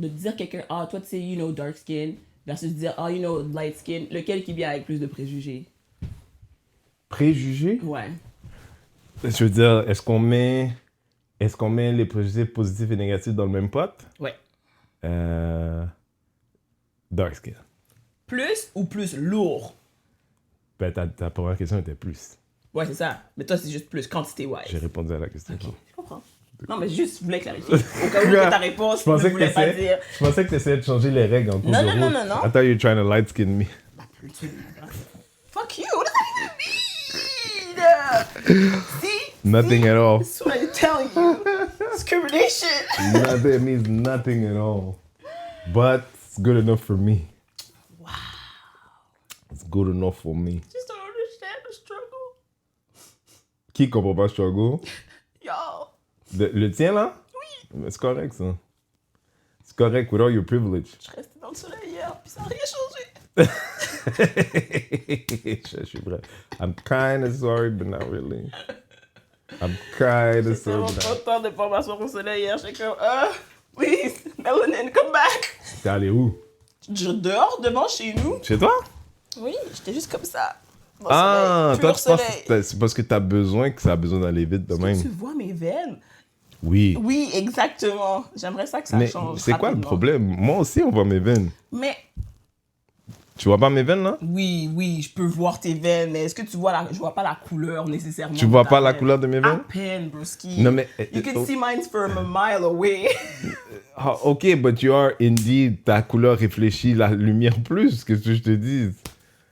De dire quelqu'un, ah, toi, tu sais, you know, dark skin, versus dire, ah, you know, light skin, lequel qui vient avec plus de préjugés? Préjugés? Ouais. Je veux dire, est-ce qu'on met les préjugés positifs et négatifs dans le même pot? Ouais. Dark skin. Plus ou plus lourd? Ben, ta première question était plus. Ouais, c'est ça. Mais toi, c'est juste plus quantité-wise. J'ai répondu à la question. Ok, je comprends. Non, mais juste, je voulais clarifier. Au cas où que ta réponse ne voulait pas dire. Je pensais que tu essayais de changer les règles en cours de route. Non. I thought you were trying to light skin me. Fuck you, what does that even mean? See? Nothing at all. That's what I'm telling you. Discrimination. Nothing, it means nothing at all. But it's good enough for me. Wow. It's good enough for me. Just don't understand the struggle. Qui comprend pas le struggle? Y'all. Le tien, là? Oui. Mais c'est correct, ça. C'est correct, with all your privilege. Je restais dans le soleil hier, puis ça n'a rien changé. Je suis vrai. I'm kind of sorry, but not really. I'm kind of sorry. J'étais vraiment content de pas m'asseoir au soleil hier. J'étais comme, please, melanin, come back. T'es allé où? Je dors devant chez nous. Chez toi? Oui, j'étais juste comme ça. Ah, soleil, toi, tu penses que c'est parce que t'as besoin que ça a besoin d'aller vite de même. Tu vois mes veines? Oui. Oui, exactement. J'aimerais ça que ça Mais change. c'est quoi le rapidement. problème? Moi aussi, on voit mes veines. Mais Tu vois pas mes veines, là? oui, je peux voir tes veines, mais est-ce que tu vois je vois pas la couleur nécessairement. Tu vois de ta pas la veine. couleur de mes À veines? peine, broski. Non, mais... You can see mine from a mile away. OK, but you are indeed... Ta couleur réfléchit la lumière plus, qu'est-ce que je te dise?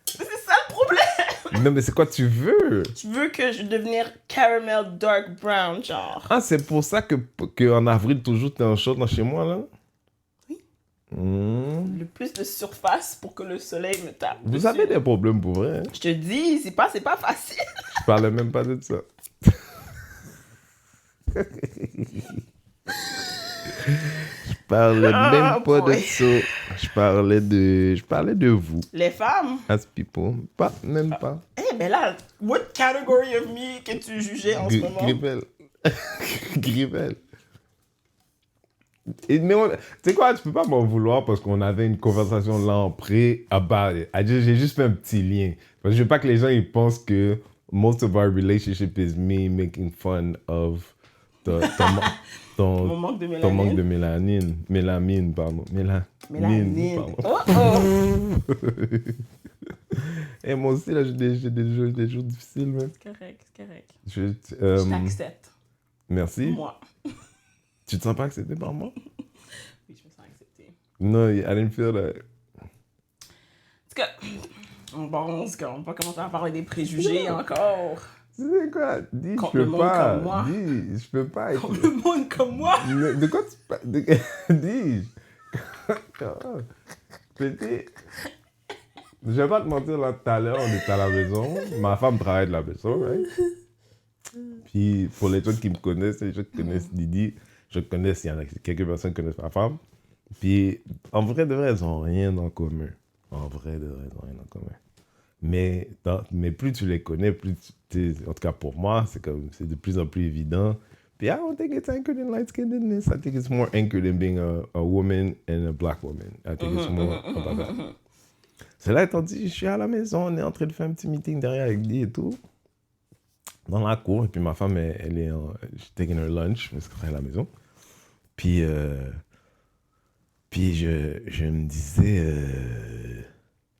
C'est ça le problème. Non, mais c'est quoi tu veux? Tu veux que je devenir caramel dark brown, genre. Ah, c'est pour ça que en avril, toujours, t'es en short dans chez moi, là? Oui. Mmh. Le plus de surface pour que le soleil me tape. Vous dessus. avez des problèmes pour vrai, hein? Je te dis, c'est pas facile. Je parlais même pas de ça. Je parlais même pas de ça. Je parlais de vous. Les femmes. As people. Pas, même pas. Eh ben là, what category of me que tu jugeais en ce moment? Grivel. Grivel. Mais tu sais quoi, tu peux pas m'en vouloir parce qu'on avait une conversation là en pré about it. J'ai juste fait un petit lien. Parce que je veux pas que les gens ils pensent que most of our relationship is me making fun of Mon manque de mélanine. ton manque de mélanine. Mélamine, pardon. Mélanine. Pardon. Et moi aussi, là, j'ai des jours difficiles, même. C'est correct, c'est correct. Je Je t'accepte. Merci. Moi. Tu te sens pas accepté par moi? Oui, je me sens acceptée. No, I didn't feel that. En tout cas, bon, on va commencer à parler des préjugés encore. Tu sais quoi? Dis, Contre je le peux monde pas. comme moi. Dis, je peux pas. Comme le monde comme moi. De quoi tu parles? Dis. Petit. Je vais pas te mentir, là, tout à l'heure, on était à la maison. Ma femme travaille de la maison, right? Puis, pour les gens qui me connaissent, les gens qui connaissent Didi, je connais, il y en a quelques personnes qui connaissent ma femme. Puis, en vrai de vrai, elles n'ont rien en commun. En vrai de vrai, elles n'ont rien en commun. Mais plus tu les connais, plus en tout cas pour moi, c'est de plus en plus évident. Puis, I don't think it's anchored in light-skinnedness. I think it's more anchored in being a woman and a black woman. I think it's more about that. C'est là, étant dit, je suis à la maison, on est en train de faire un petit meeting derrière avec Guy et tout. Dans la cour, et puis ma femme, elle est she's taking her lunch, parce qu'elle est à la maison. Puis je me disais,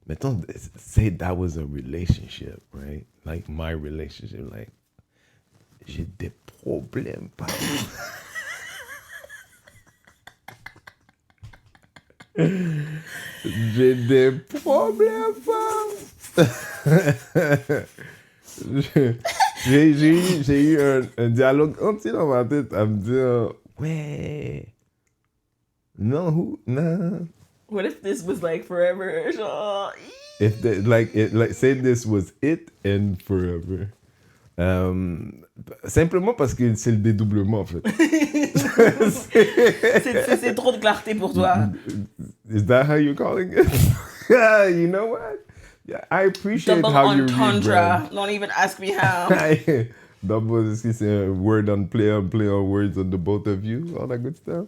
mettons, say that was a relationship, right? Like my relationship, like, j'ai des problèmes, pas. J'ai des problèmes, pas. J'ai eu un dialogue entier dans ma tête à me dire, ouais, non. What if this was like forever? Genre, If say this was it and forever. Simplement parce que c'est le dédoublement, en fait. c'est trop de clarté pour toi. Is that how you're calling it? You know what? Yeah, I appreciate Double how you read, entendre. Brad. Don't even ask me how. Double, c'est un word on play on words on the both of you, all that good stuff.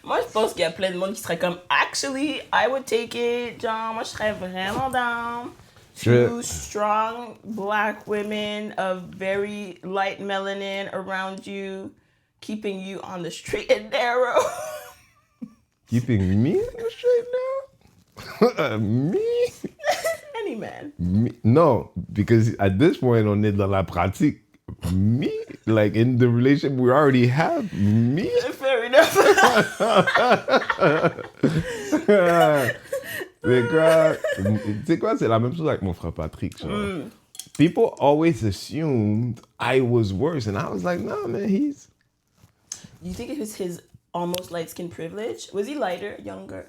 Moi, je pense qu'il y a plein de monde qui serait comme, actually, I would take it. Genre, moi, je serais vraiment down. Two strong black women of very light melanin around you, keeping you on the straight and narrow. Keeping me on the straight now? Me? Any man. Me? No, because at this point, on est dans la pratique. Me? Like, in the relationship we already have? Me? Fair enough. C'est quoi? Tu sais quoi? C'est la même chose avec mon frère Patrick. Genre. People always assumed I was worse. And I was like, nah, man, he's... You think it was his almost light skin privilege? Was he lighter, younger?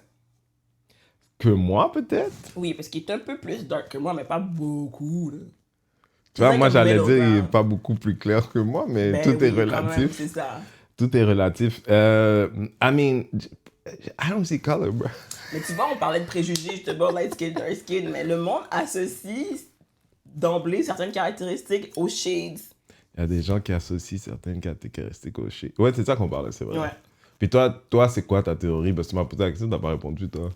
Que moi, peut-être? Oui, parce qu'il est un peu plus dark que moi, mais pas beaucoup. Là. Tu vois, like moi, a j'allais middle dire, il est ground. pas beaucoup plus clair que moi, mais Ben tout est oui, quand même, relatif. c'est ça. Tout est relatif. I mean, I don't see color, bro. Mais tu vois, on parlait de préjugés, justement, light skin, dark skin, mais le monde associe d'emblée certaines caractéristiques aux shades. Il y a des gens qui associent certaines caractéristiques au shit. Ouais, c'est ça qu'on parlait, c'est vrai. Ouais. Puis toi, c'est quoi ta théorie? Parce que tu m'as posé la question, t'as pas répondu, toi.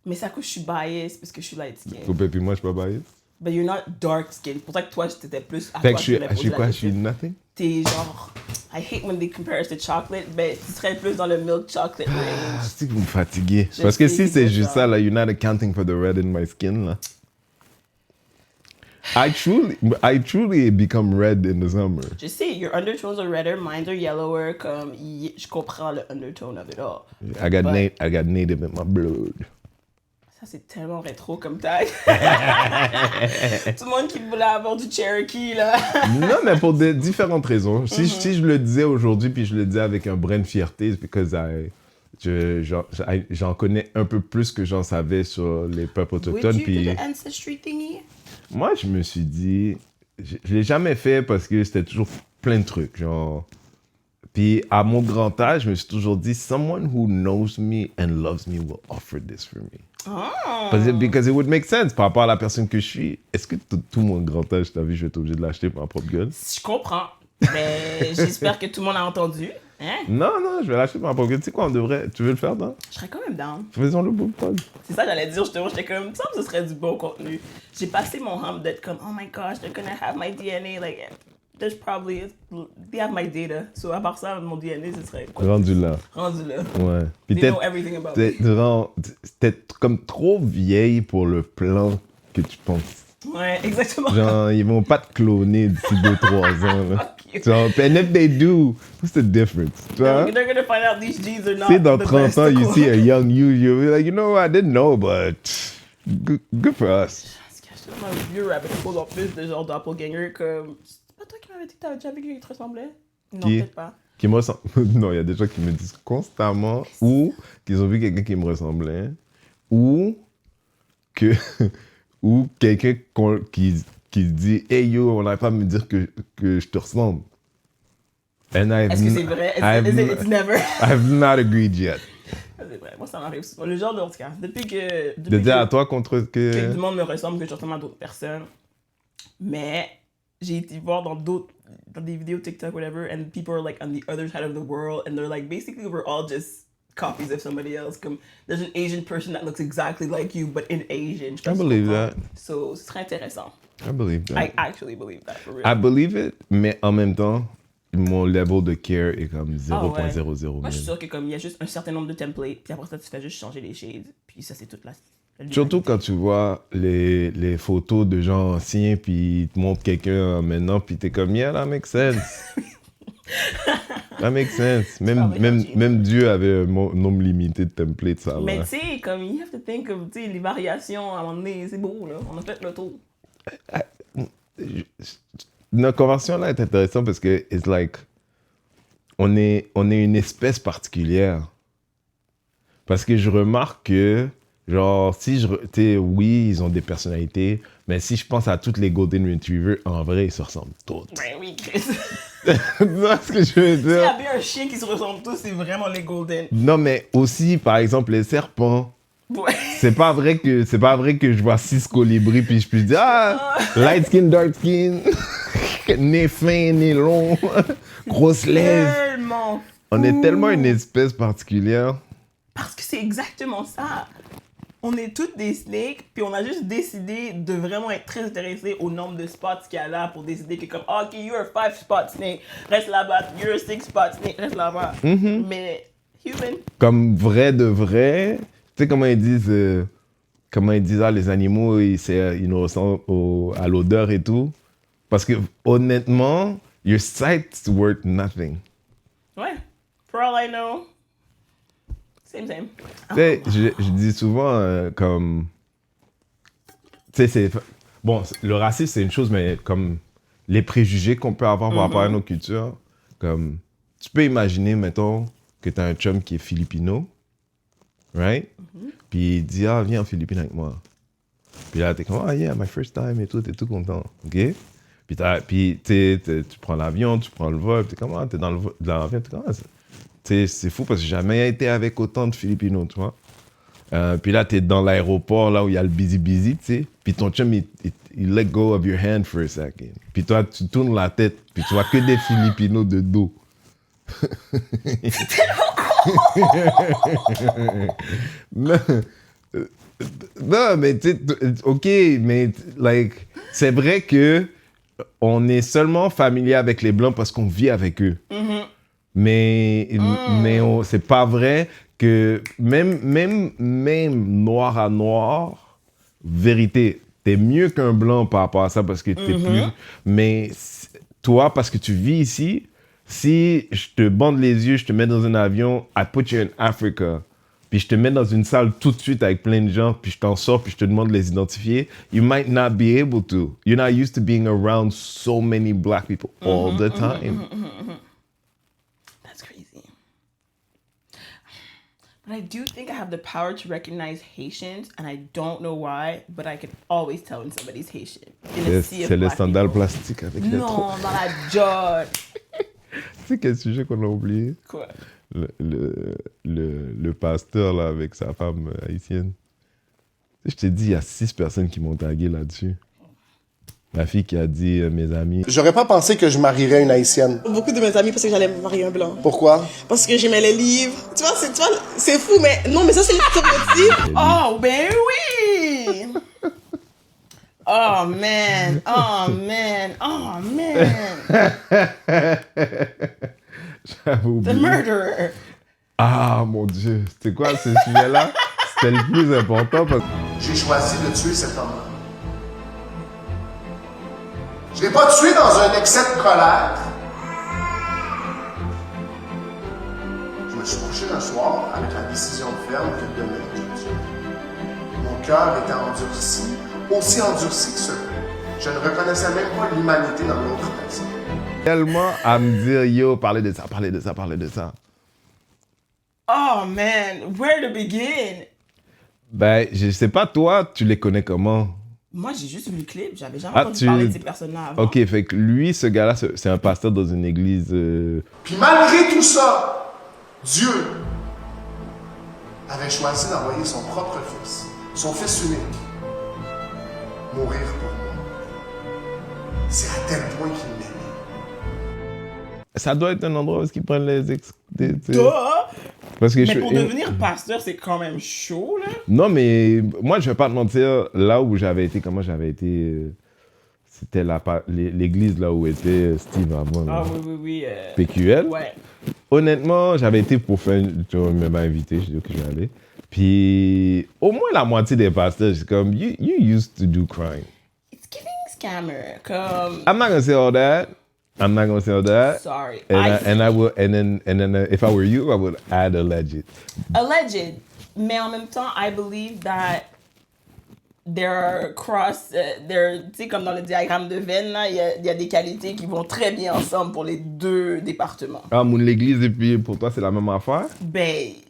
Mais c'est à cause que je suis biased, parce que je suis light skin. Coupé, puis moi, je suis pas biased. But you're not dark skin. Pour ça que toi, t'étais plus à Fait toi que je voulais suis poser la quoi? Je question. suis nothing? T'es genre... I hate when they compare us to chocolate, mais tu serais plus dans le milk chocolate Ah, range. c'est que vous me fatiguez. Je Parce que sais, si c'est c'est juste ça. ça, là, you're not accounting for the red in my skin, là. I truly become red in the summer. Je sais, your undertones are redder, mine are yellower, comme... Je comprends le undertone of it all. I got But- native in my blood. Ça, c'est tellement rétro comme tag. Tout le monde qui voulait avoir du Cherokee, là. Non, mais pour différentes raisons. Si je le disais aujourd'hui, puis je le disais avec un brin de fierté, c'est parce que j'en connais un peu plus que j'en savais sur les peuples Would autochtones. you Puis do the ancestry thingy? moi, je me suis dit, je l'ai jamais fait parce que c'était toujours plein de trucs, genre. Puis à mon grand âge, je me suis toujours dit, someone who knows me and loves me will offer this for me. Oh. Because it would make sense par rapport à la personne que je suis. Est-ce que tout mon grand âge, t'as vu, je vais être obligé de l'acheter pour ma propre gueule? Je comprends. Mais j'espère que tout le monde a entendu. Hein? Non, je vais l'acheter pour ma propre gueule. Tu sais quoi, on devrait... Tu veux le faire, non? Je serais quand même down. Faisons le beau pod. C'est ça que j'allais dire justement. J'étais comme, ça ce serait du bon contenu. J'ai passé mon hump d'être comme, oh my gosh, they're gonna have my DNA. Like, there's probably, they have my data. So à part ça, mon DNA, ce serait quoi? Rendu là. Rendu là. Ouais. Puis They know everything about me. t'es comme trop vieille pour le plan que tu penses. Ouais, exactement. Genre, ils vont pas te cloner d'ici 2-3 ans. Là. Fuck you. Genre, and if they do, what's the difference? Tu vois? They're gonna find out these genes are not Tu sais, dans the 30 best ans, to you clone. see a young you'll be like, you know what, I didn't know, but good for us. Parce que je suis un vieux rabbit hole en plus de genre doppelganger comme... C'est pas toi qui m'avais dit que t'avais déjà vu qu'il te ressemblait? Non, Qui? peut-être pas. Qui me ressemble. Non, il y a des gens qui me disent constamment ou qu'ils ont vu quelqu'un qui me ressemblait ou que ou quelqu'un qui dit hey yo, on n'arrive pas à me dire que je te ressemble. And Est-ce que c'est vrai? It's never. I've not agreed yet. C'est vrai, moi ça m'arrive souvent. Le genre de, en tout cas, depuis que De dire à toi contre que que... du monde me ressemble, que je ressemble à d'autres personnes. Mais j'ai été voir dans des vidéos TikTok, whatever, and people are like on the other side of the world, and they're like, basically, we're all just copies of somebody else. Comme, there's an Asian person that looks exactly like you, but in Asian. Je sais I pas si believe tu comprends. that. So, ce serait intéressant. I believe that. I actually believe that, for real. I believe it, mais en même temps, mon level de care est comme Ah ouais. 0.00. Moi, je suis sûre que comme il y a juste un certain nombre de templates, puis après ça, tu fais juste changer les shades, puis ça, c'est toute la... Surtout quand tu vois les photos de gens anciens, puis ils te montrent quelqu'un maintenant, puis t'es comme, yeah, that makes sense. That makes sense. Même Dieu avait un nombre limité de templates, ça Mais va. tu sais, comme, you have to think of, tu sais, les variations, à un moment donné, c'est beau, là. On a fait le tour. Notre conversion là est intéressante parce que it's like on est une espèce particulière. Parce que je remarque que genre si tu sais, oui, ils ont des personnalités, mais si je pense à toutes les Golden Retrievers, en vrai, ils se ressemblent toutes. Ben oui, Chris. Tu vois ce que je veux S'il y dire? a bien un chien qui se ressemble tous, c'est vraiment les Golden. Non, mais aussi par exemple les serpents. Ouais. C'est pas vrai que je vois 6 colibris puis je puisse dire ah, light skin, dark skin. Nez fin, nez long, grosse lèvres. Tellement. On est tellement une espèce particulière. Parce que c'est exactement ça. On est toutes des snakes, puis on a juste décidé de vraiment être très intéressés au nombre de spots qu'il y a là pour décider que comme, OK, you're a 5 spot snake, reste là-bas, you're a 6 spot snake, reste là-bas. Mais human. Comme vrai de vrai. Tu sais comment ils disent, ah, les animaux, ils nous ressemblent à l'odeur et tout. Parce que honnêtement, your sight's worth nothing. Ouais. For all I know. Same. Tu sais, je dis souvent comme... Tu sais, c'est... Bon, le racisme, c'est une chose, mais comme les préjugés qu'on peut avoir par rapport à nos cultures, comme... Tu peux imaginer, mettons, que tu as un chum qui est filipino, right? Puis il dit, ah, viens en Philippines avec moi. Puis là, t'es comme, ah, yeah, my first time et tout, t'es tout content, OK? Puis tu prends l'avion, tu prends le vol, t'es comme, ah, t'es dans l'avion, t'es comme, ah, c'est fou parce que j'ai jamais été avec autant de Filipinos, tu vois. Puis là, t'es dans l'aéroport, là où il y a le busy, tu sais. Puis ton chum, il let go of your hand for a second. Puis toi, tu tournes la tête, puis tu vois que des Filipinos de dos. C'est tellement con! Non, mais tu sais, OK, mais like, c'est vrai que on est seulement familier avec les Blancs parce qu'on vit avec eux. Mais c'est pas vrai que même noir à noir, vérité, t'es mieux qu'un Blanc par rapport à ça parce que t'es plus... Mais toi, parce que tu vis ici, si je te bande les yeux, je te mets dans un avion, I put you in Africa, puis je te mets dans une salle tout de suite avec plein de gens, puis je t'en sors, puis je te demande de les identifier, you might not be able to. You're not used to being around so many black people all the time. That's crazy. But I do think I have the power to recognize Haitians, and I don't know why, but I can always tell when somebody's Haitian. C'est les sandales plastiques avec les trous. Non, dans la job. Tu sais quel sujet qu'on a oublié? Quoi? Le pasteur là, avec sa femme haïtienne. Tu sais, je t'ai dit, il y a 6 personnes qui m'ont tagué là-dessus. Ma fille qui a dit, mes amis... J'aurais pas pensé que je marierais une haïtienne. Beaucoup de mes amis pensaient que j'allais marier un blanc. Pourquoi? Parce que j'aimais les livres. Tu vois, c'est fou, mais non, mais ça, c'est le stéréotype. Oh, ben oui! Oh, man. J'avais oublié. The murderer. Ah, mon Dieu. C'était quoi ce sujet-là? C'était le plus important parce que... J'ai choisi de tuer cet homme-là. Je l'ai pas tué dans un excès de colère. Je me suis couché un soir avec la décision ferme que demain je le tuerai. Mon cœur était endurci, aussi endurci que celui. Je ne reconnaissais même pas l'humanité dans l'autre personne. Tellement à me dire, yo, parlez de ça. Oh, man. Where to begin? Ben, je sais pas, toi, tu les connais comment? Moi, j'ai juste vu le clip. J'avais jamais Ah, entendu parler de ces personnes-là avant. Ok, fait que lui, ce gars-là, c'est un pasteur dans une église... Puis malgré tout ça, Dieu avait choisi d'envoyer son propre fils, son fils unique, mourir pour moi. C'est à tel point qu'il m'aimait. Ça doit être un endroit où ils prennent les... Duh! Parce que Mais pour devenir pasteur, c'est quand même chaud, là. Non, mais moi, je vais pas te mentir, là où j'avais été, comment j'avais été... C'était l'église là où était Steve avant. Ah là. oui. PQL. Ouais. Honnêtement, j'avais été pour faire... Tu m'as invité, je dis que je vais aller. Puis, au moins la moitié des pasteurs, c'est comme, you used to do crime. It's giving scammer. Comme... I'm not gonna say all that. Sorry. And then if I were you, I would add alleged. Alleged. Mais en même temps, I believe that tu sais, comme dans le diagramme de Venn, là, il y a des qualités qui vont très bien ensemble pour les deux départements. Ah, l'église, et puis pour toi, c'est la même affaire? Ben, tu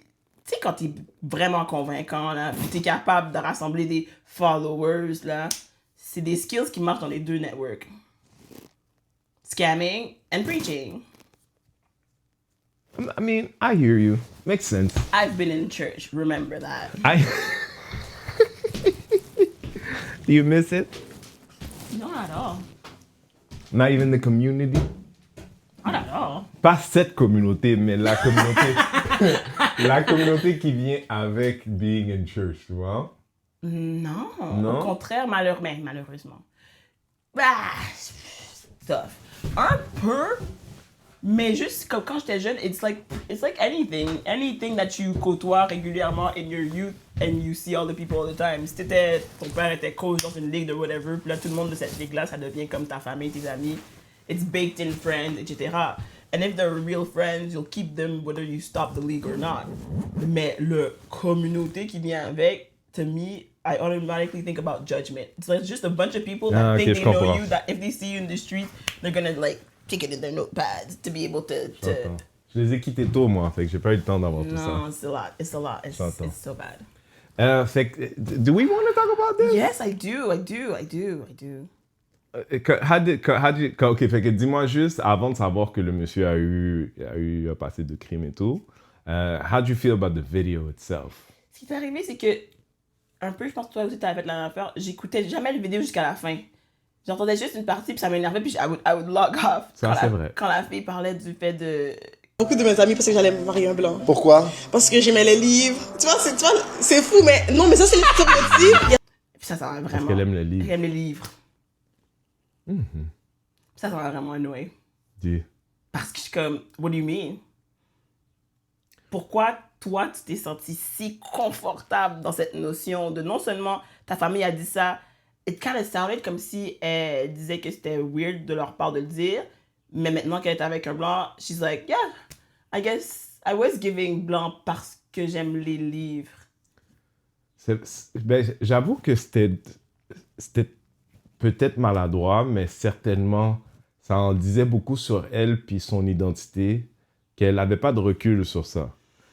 sais, quand t'es vraiment convaincant, là, puis t'es capable de rassembler des followers, là, c'est des skills qui marchent dans les deux networks. Scamming and preaching. I mean, I hear you. Makes sense. I've been in church, remember that. Do you miss it? Not at all. Not even the community. Oh là là. Pas cette communauté, mais la communauté. La communauté qui vient avec being in church, tu vois? Non. Non? Au contraire, malheureusement. Bah, tough. Un peu, mais juste comme quand j'étais jeune, it's like anything that you côtoies régulièrement in your youth and you see all the people all the time. Si ton père était coach dans une ligue de whatever, puis là tout le monde de cette ligue-là, ça devient comme ta famille, tes amis. It's baked in friends, etc. And if they're real friends, you'll keep them whether you stop the league or not. Mais le communauté qui vient avec, to me, I automatically think about judgment. It's like just a bunch of people that think they know you, that if they see you in the street, they're gonna like take it in their notepads to be able to... Je les ai quittés tôt, moi, fait que j'ai pas eu le temps d'avoir tout ça. No, it's a lot. It's a lot. It's so bad. Fait que, do we want to talk about this? Yes, I do. Ok, fait que dis-moi juste, avant de savoir que le monsieur a eu un passé de crime et tout, how do you feel about the video itself? Ce qui est arrivé, c'est que, un peu, je pense que toi aussi, t'avais fait la même affaire, j'écoutais jamais la vidéo jusqu'à la fin. J'entendais juste une partie, puis ça m'énervait, puis I would log off. Ça, c'est vrai. Quand la fille parlait du fait de... Beaucoup de mes amis pensaient que j'allais marier un blanc. Pourquoi? Parce que j'aimais les livres. Tu vois, c'est fou, mais non, mais ça, c'est les stéréotypes. Puis ça m'a vraiment... Parce qu'elle aime le livre. Elle aime les livres. Ça m'a vraiment annoyé. Dis. Parce que je suis comme, what do you mean? Pourquoi toi, tu t'es senti si confortable dans cette notion de non seulement ta famille a dit ça, it kind of sounded comme si elle disait que c'était weird de leur part de le dire, mais maintenant qu'elle est avec un blanc, she's like, yeah, I guess I was giving blanc parce que j'aime les livres. Ben, j'avoue que c'était peut-être maladroit, mais certainement, ça en disait beaucoup sur elle puis son identité, qu'elle n'avait pas de recul sur ça.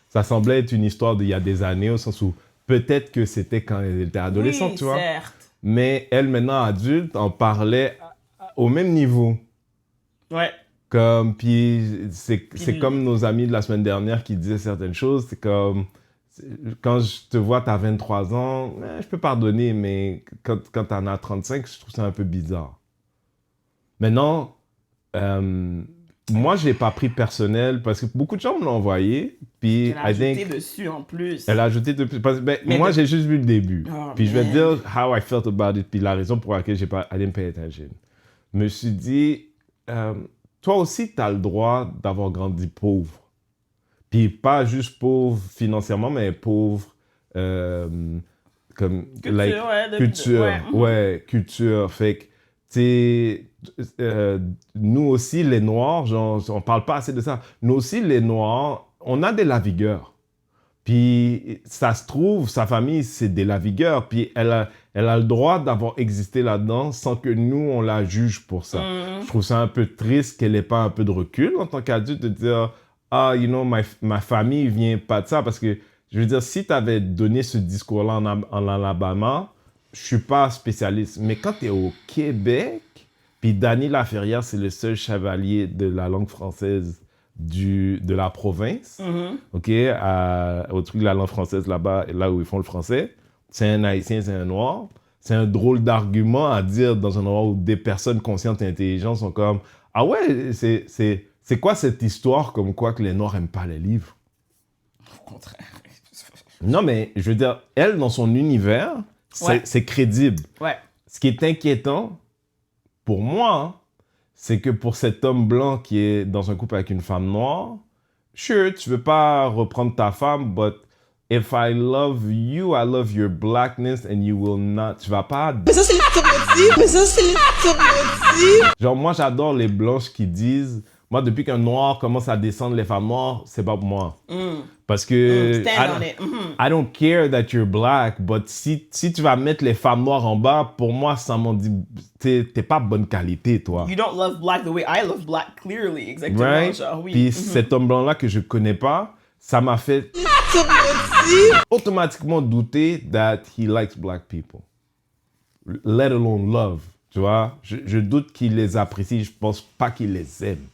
Ça semblait être une histoire d'il y a des années, au sens où peut-être que c'était quand elle était adolescente, oui, tu vois. Certes. Mais elle, maintenant adulte, en parlait au même niveau. Ouais. Puis c'est comme nos amis de la semaine dernière qui disaient certaines choses. C'est comme, quand je te vois, tu as 23 ans, je peux pardonner, mais quand tu en as 35, je trouve ça un peu bizarre. Maintenant, moi, je ne l'ai pas pris personnel parce que beaucoup de gens me l'ont envoyé. Puis, Elle a ajouté dessus en plus. Elle a ajouté depuis. Moi, j'ai juste vu le début. Oh, puis, je vais te dire how I felt about it. Puis, la raison pour laquelle I didn't pay attention. Je me suis dit, toi aussi, tu as le droit d'avoir grandi pauvre. Puis, pas juste pauvre financièrement, mais pauvre comme. Culture, culture. Fait que, tu sais, nous aussi, les Noirs, genre, on parle pas assez de ça. Nous aussi, les Noirs, on a des lavigueurs. Puis, ça se trouve, sa famille, c'est des lavigueurs. Puis, elle a le droit d'avoir existé là-dedans sans que nous, on la juge pour ça. Je trouve ça un peu triste qu'elle ait pas un peu de recul en tant qu'adulte de dire « Ah, you know, ma famille vient pas de ça. » Parce que, je veux dire, si tu avais donné ce discours-là en Alabama, je suis pas spécialiste. Mais quand tu es au Québec, puis Danny Laferrière, c'est le seul chevalier de la langue française de la province, OK, au truc de la langue française là-bas, là où ils font le français. C'est un Haïtien, c'est un Noir. C'est un drôle d'argument à dire dans un endroit où des personnes conscientes et intelligentes sont comme « Ah ouais, c'est quoi cette histoire comme quoi que les Noirs n'aiment pas les livres? » Au contraire. Non, mais je veux dire, elle, dans son univers, c'est crédible. Ouais. Ce qui est inquiétant, pour moi, c'est que pour cet homme blanc qui est dans un couple avec une femme noire, sure, tu veux pas reprendre ta femme, but if I love you, I love your blackness and you will not... Tu vas pas... Mais ça, c'est les stéréotypes. Genre, moi, j'adore les blanches qui disent... Moi, depuis qu'un noir commence à descendre les femmes noires, c'est pas pour moi. Parce que... Stand on it. I don't care that you're black, but si tu vas mettre les femmes noires en bas, pour moi, ça m'en dit... T'es pas bonne qualité, toi. You don't love black the way I love black, clearly. Exactement. Right? Genre, oui. Puis cet homme blanc-là que je connais pas, ça m'a fait automatiquement douter that he likes black people. Let alone love. Tu vois? Je doute qu'il les apprécie. Je pense pas qu'il les aime.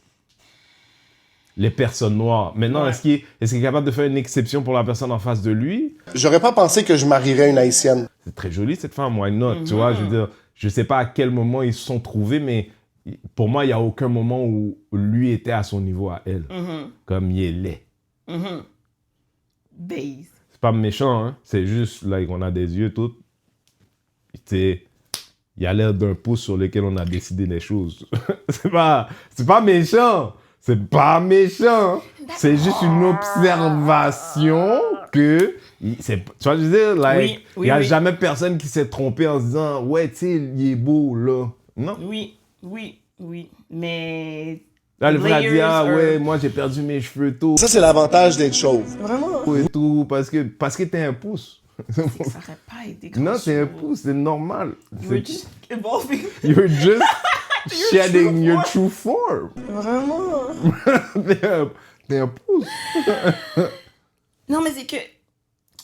Les personnes noires. Maintenant, est-ce qu'il est capable de faire une exception pour la personne en face de lui? J'aurais pas pensé que je marierais une Haïtienne. C'est très joli, cette femme. Why not? Tu vois, je veux dire, je sais pas à quel moment ils se sont trouvés, mais pour moi, il n'y a aucun moment où lui était à son niveau à elle. Comme il est laid. Base. C'est pas méchant, hein. C'est juste, like, on a des yeux tout. Il y a l'air d'un pouce sur lequel on a décidé des choses. c'est pas méchant. C'est pas méchant. C'est juste une observation que... tu vois, je veux dire, like, il n'y a jamais personne qui s'est trompé en se disant, ouais, tu sais, il est beau, là. Non. Oui. Mais... Là, le frère a dit, layers ouais, moi, j'ai perdu mes cheveux tôt. Ça, c'est l'avantage d'être chauve. Vraiment? Et tout, parce que t'es un pouce. Ça aurait pas été grand Non, chose. c'est un pouce, c'est normal. You were just evolving. You're just shedding true your true form. Vraiment? T'es un pouce. Non, mais c'est que...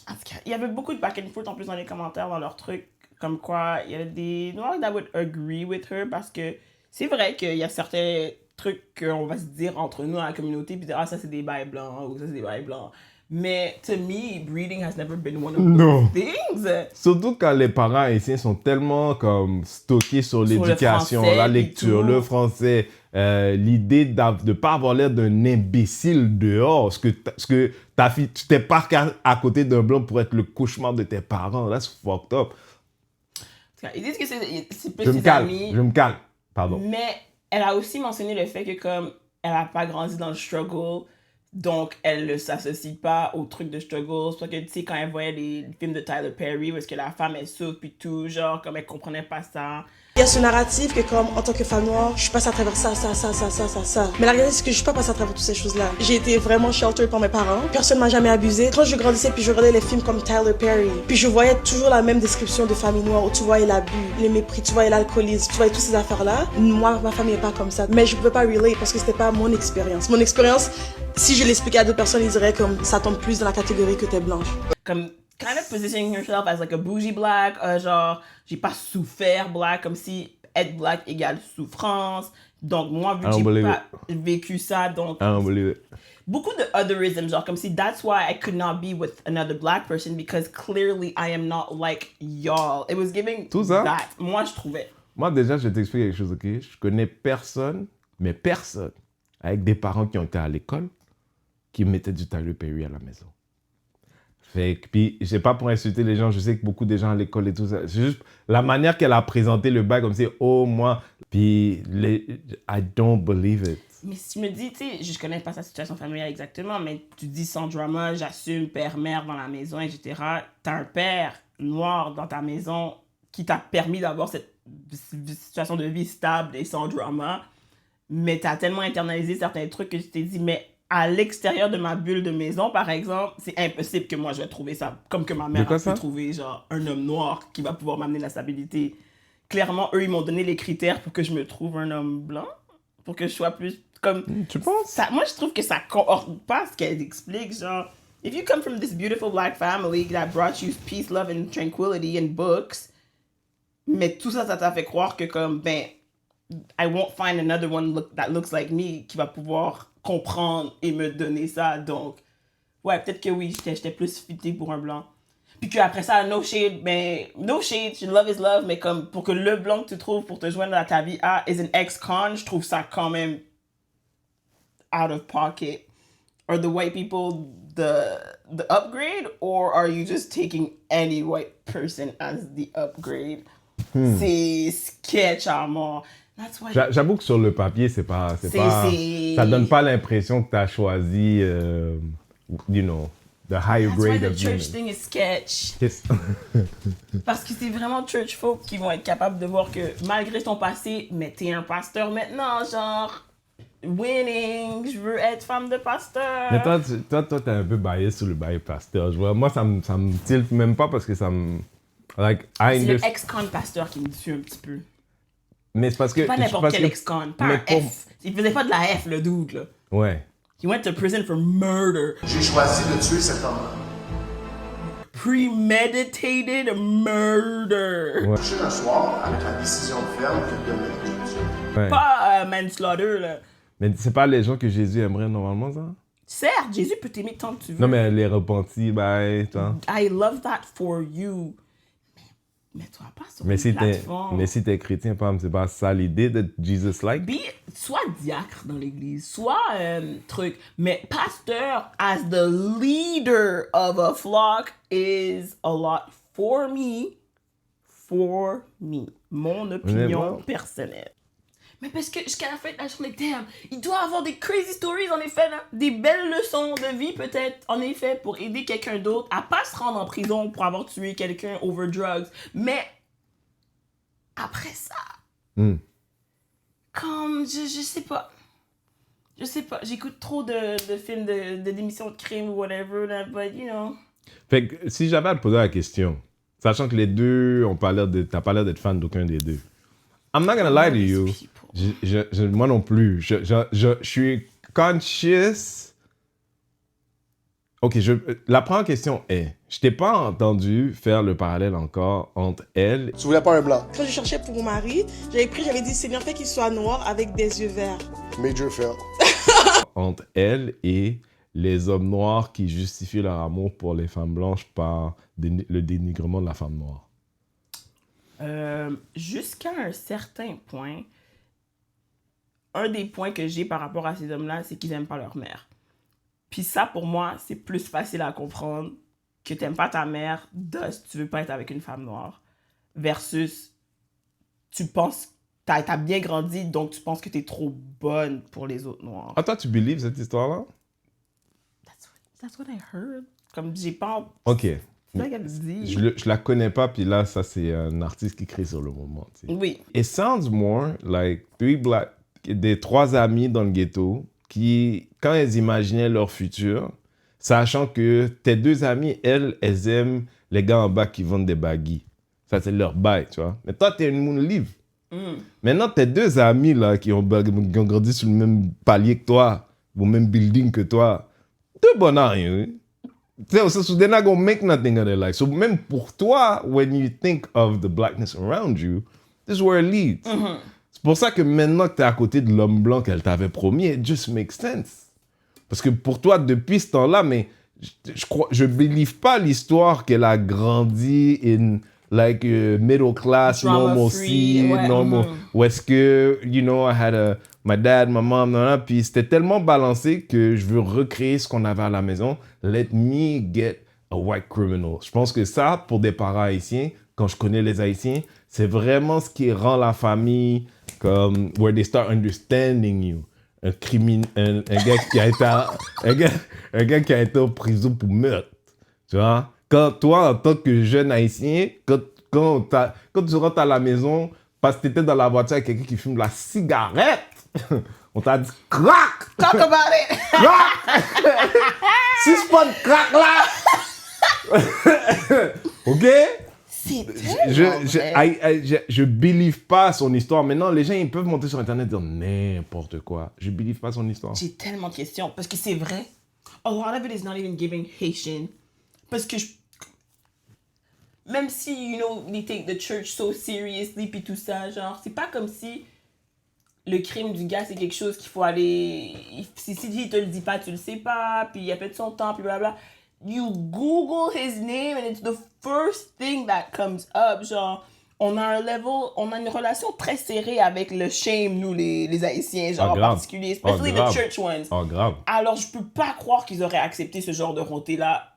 En tout cas, il y avait beaucoup de back and forth en plus dans les commentaires, dans leurs trucs. Comme quoi, il y avait des noirs that would agree with her parce que c'est vrai qu'il y a certains trucs qu'on va se dire entre nous dans la communauté puis dire ça c'est des bails blancs ou ça c'est des bails blancs. Mais to me, breeding has never been one of Non. those things. Surtout quand les parents haïtiens sont tellement comme stockés sur le l'éducation, français la et lecture, tout. le français, l'idée de ne pas avoir l'air d'un imbécile dehors. Ce que ta fille, tu t'es parqué à côté d'un blanc pour être le cauchemar de tes parents. That's fucked up. Ils disent que c'est plus Je me ses calme, amis. je me calme. Pardon. Mais elle a aussi mentionné le fait que comme elle n'a pas grandi dans le struggle, donc elle ne s'associe pas au truc de struggle. C'est pour ça que tu sais, quand elle voyait les films de Tyler Perry où est-ce que la femme elle souffre puis tout, genre comme elle comprenait pas ça. Il y a ce narratif que comme en tant que femme noire, je suis passée à travers ça. Mais la réalité c'est que je suis pas passée à travers toutes ces choses-là. J'ai été vraiment sheltered par mes parents. Personne m'a jamais abusée. Quand je grandissais puis je regardais les films comme Tyler Perry, puis je voyais toujours la même description de famille noire où tu voyais l'abus, les mépris, tu voyais l'alcoolisme, tu voyais toutes ces affaires-là. Moi, ma famille est pas comme ça. Mais je pouvais pas relate parce que c'était pas mon expérience. Mon expérience, si je l'expliquais à d'autres personnes, ils diraient comme ça tombe plus dans la catégorie que t'es blanche. Comme kind of positioning herself as like a bougie black, genre j'ai pas souffert black, comme si être black égale souffrance. Donc moi vu que j'ai pas vécu ça, donc I don't believe it. beaucoup de otherism, genre comme si that's why I could not be with another black person because clearly I am not like y'all. It was giving Tout ça? that. Moi je trouvais. Moi, déjà, je vais t'expliquer quelque chose, ok? Je connais personne, mais personne, avec des parents qui ont été à l'école, qui mettaient du Tyler Perry à la maison. Fait que, puis, c'est pas pour insulter les gens, je sais que beaucoup de gens à l'école et tout ça. C'est juste la manière qu'elle a présenté le bail comme si, oh, moi, puis, I don't believe it. Mais si tu me dis, tu sais, je connais pas sa situation familiale exactement, mais tu dis sans drama, j'assume, père-mère dans la maison, etc. T'as un père noir dans ta maison qui t'a permis d'avoir cette situation de vie stable et sans drama, mais t'as tellement internalisé certains trucs que tu t'es dit, mais à l'extérieur de ma bulle de maison, par exemple, c'est impossible que moi je vais trouver ça, comme que ma mère a pu trouver genre un homme noir qui va pouvoir m'amener la stabilité. Clairement, eux, ils m'ont donné les critères pour que je me trouve un homme blanc, pour que je sois plus comme... Tu penses? Ça, moi, je trouve que ça concorde pas ce qu'elle explique, genre... If you come from this beautiful black family that brought you peace, love and tranquility and books, mais tout ça, ça t'a fait croire que comme, ben, I won't find another one that looks like me qui va pouvoir comprendre et me donner ça, donc... Ouais, peut-être que oui, j'étais plus fitée pour un blanc. Puis qu'après ça, no shade, love is love, mais comme pour que le blanc que tu trouves pour te joindre à ta vie is an ex-con, je trouve ça quand même out of pocket. Are the white people the upgrade, or are you just taking any white person as the upgrade? C'est sketch à mort. J'avoue que sur le papier, ça donne pas l'impression que tu as choisi, you know, the higher grade of the church thing is sketch. Parce que c'est vraiment church folk qui vont être capables de voir que malgré ton passé, mais t'es un pasteur maintenant, genre winning, je veux être femme de pasteur. Mais toi, t'es un peu biased sur le bail pasteur. Je vois, moi, ça me tilte même pas parce que ça me... Like, c'est le ex-con pasteur qui me tue un petit peu. Mais c'est parce que... Pas n'importe quel ex-con, pas un F. Il faisait pas de la F, le dude, là. Ouais. He went to prison for murder. J'ai choisi de tuer cet homme-là. Premeditated murder. Ouais. Couché un soir avec la décision ferme que Dominique est tué. Ouais. Pas manslaughter, là. Mais c'est pas les gens que Jésus aimerait normalement, ça? Certes, Jésus peut t'aimer tant que tu veux. Non, mais les repentis, bye, toi. I love that for you. Mais toi, pas sur Mais une si plateforme. t'es chrétien, Pam, c'est pas ça l'idée de Jesus-like? Soit diacre dans l'église, soit truc. Mais pasteur, as the leader of a flock, is a lot for me. For me. Mon opinion Honnêtement. personnelle. Mais parce que jusqu'à la fin de la journée, damn, il doit avoir des crazy stories, en effet, là. Des belles leçons de vie, peut-être, en effet, pour aider quelqu'un d'autre à pas se rendre en prison pour avoir tué quelqu'un over drugs. Mais après ça, comme, je sais pas. Je sais pas, j'écoute trop de films, d'émissions de crime ou whatever, là, but you know. Fait que si j'avais à te poser la question, sachant que les deux, t'as pas l'air d'être fan d'aucun des deux. I'm not gonna lie to you. Moi non plus. Je suis conscious. Ok, la première question est, je t'ai pas entendu faire le parallèle encore entre elle. Tu voulais pas un blanc. Quand je cherchais pour mon mari, j'avais dit Seigneur, fais qu'il soit noir avec des yeux verts. Major fail. Entre elle et les hommes noirs qui justifient leur amour pour les femmes blanches par le dénigrement de la femme noire. Jusqu'à un certain point, un des points que j'ai par rapport à ces hommes-là, c'est qu'ils n'aiment pas leur mère. Puis ça, pour moi, c'est plus facile à comprendre que t'aimes pas ta mère, thus tu veux pas être avec une femme noire, versus tu penses, t'as bien grandi, donc tu penses que t'es trop bonne pour les autres noirs. Ah, toi, tu believes cette histoire-là? That's what I heard. Comme j'ai pas... Ok. C'est ça qu'elle dit. Je la connais pas, puis là, ça, c'est un artiste qui crée sur le moment. Tu sais. Oui. It sounds more like des trois amis dans le ghetto qui, quand elles imaginaient leur futur, sachant que tes deux amies, elles aiment les gars en bas qui vendent des baggies. Ça, c'est leur bail, tu vois. Mais toi, t'es une moon live. Maintenant, tes deux amis là, qui ont grandi sur le même palier que toi, au même building que toi, deux bonheurs, hein. So they're not gonna make nothing of their life. So même pour toi, when you think of the blackness around you, this is where it leads. C'est pour ça que maintenant que t'es à côté de l'homme blanc qu'elle t'avait promis, it just makes sense. Parce que pour toi, depuis ce temps-là, mais je believe pas l'histoire qu'elle a grandi in like middle class, Drama normal free, scene, ouais, normal. Où est-ce que, you know, I had my dad, my mom, puis c'était tellement balancé que je veux recréer ce qu'on avait à la maison. Let me get a white criminal. Je pense que ça, pour des parents haïtiens, quand je connais les Haïtiens, c'est vraiment ce qui rend la famille comme where they start understanding you. Un gars qui a été un gars qui a été en prison pour meurtre. Tu vois? Quand toi, en tant que jeune Haïtien, quand tu rentres à la maison, parce que tu étais dans la voiture avec quelqu'un qui fume de la cigarette, on t'a dit crack! Talk about it! Crack! Si c'est pas de crack là! OK? C'est tellement je believe pas son histoire. Maintenant, les gens, ils peuvent monter sur Internet et dire n'importe quoi. Je believe pas son histoire. J'ai tellement de questions, parce que c'est vrai. A lot of it is not even giving Haitian. Parce que même si, you know, they take the church so seriously puis tout ça, genre, c'est pas comme si le crime du gars, c'est quelque chose qu'il faut aller... Si il te le dit pas, tu le sais pas, puis il a fait son temps, puis blablabla. You Google his name and it's the first thing that comes up. Genre, on a une relation très serrée avec le shame, nous, les Haïtiens, genre, en particulier, especially the church ones. Oh, grave. Alors, je peux pas croire qu'ils auraient accepté ce genre de ronté-là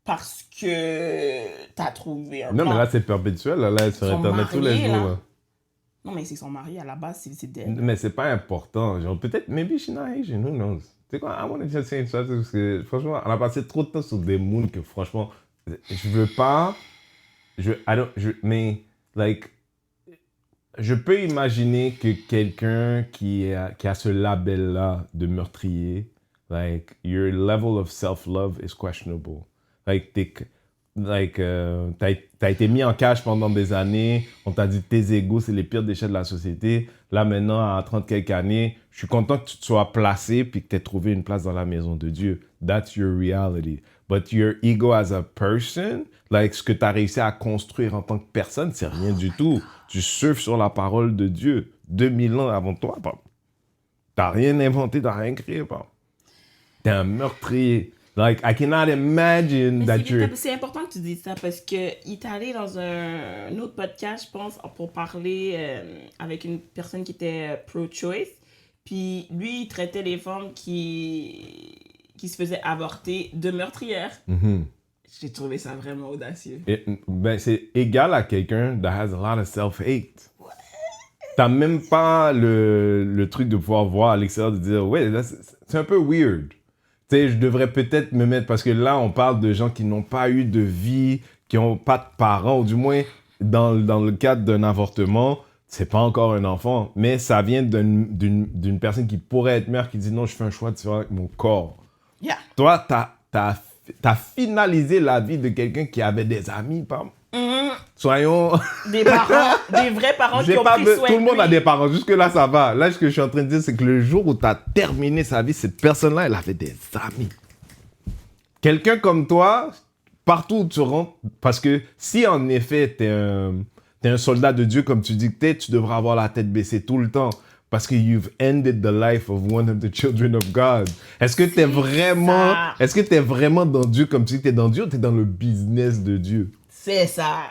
parce que t'as trouvé un Non, plan. mais là, c'est perpétuel. Là, sur Internet tous les jours. Là. Non, mais s'ils sont mariés, à la base, c'est dead. Mais c'est pas important. Genre, peut-être, maybe she's not Asian, who knows? Tu sais quoi, I want to just say une chose, parce que, franchement, on a passé trop de temps sur des moons que, franchement, je veux pas... mais, like... Je peux imaginer que quelqu'un qui a ce label-là de meurtrier, like, your level of self-love is questionable. Like, t'as été mis en cage pendant des années, on t'a dit tes égos, c'est les pires déchets de la société. Là, maintenant, à 30 quelques années, je suis content que tu te sois placé puis que tu aies trouvé une place dans la maison de Dieu. That's your reality. But your ego as a person, like, ce que tu as réussi à construire en tant que personne, c'est rien du tout. Tu surfes sur la parole de Dieu 2000 ans avant toi. T'as rien inventé, t'as rien créé. T'es un meurtrier. Like, I cannot imagine Mais that you're... c'est important que tu dises ça parce qu'il est allé dans un autre podcast, je pense, pour parler avec une personne qui était pro-choice. Puis lui, il traitait les femmes qui se faisaient avorter de meurtrières. J'ai trouvé ça vraiment audacieux. Ben, c'est égal à quelqu'un that has a lot of self-hate. T'as même pas le truc de pouvoir voir à l'extérieur de dire, ouais, là, c'est un peu weird. Tu sais, je devrais peut-être me mettre, parce que là, on parle de gens qui n'ont pas eu de vie, qui n'ont pas de parents, ou du moins, dans le cadre d'un avortement, c'est pas encore un enfant, mais ça vient d'une personne qui pourrait être mère qui dit non, je fais un choix différent avec mon corps. Yeah. Toi, t'as finalisé la vie de quelqu'un qui avait des amis, Pam. Soyons... Des parents, des vrais parents qui ont pris soin de lui. Tout le monde a des parents. Jusque-là, ça va. Là, ce que je suis en train de dire, c'est que le jour où tu as terminé sa vie, cette personne-là, elle avait des amis. Quelqu'un comme toi, partout où tu rentres, parce que si en effet, t'es un soldat de Dieu, comme tu dis que t'es, tu devrais avoir la tête baissée tout le temps. Parce que you've ended the life of one of the children of God. Est-ce que t'es vraiment dans Dieu comme tu dis que t'es dans Dieu ou t'es dans le business de Dieu? C'est ça.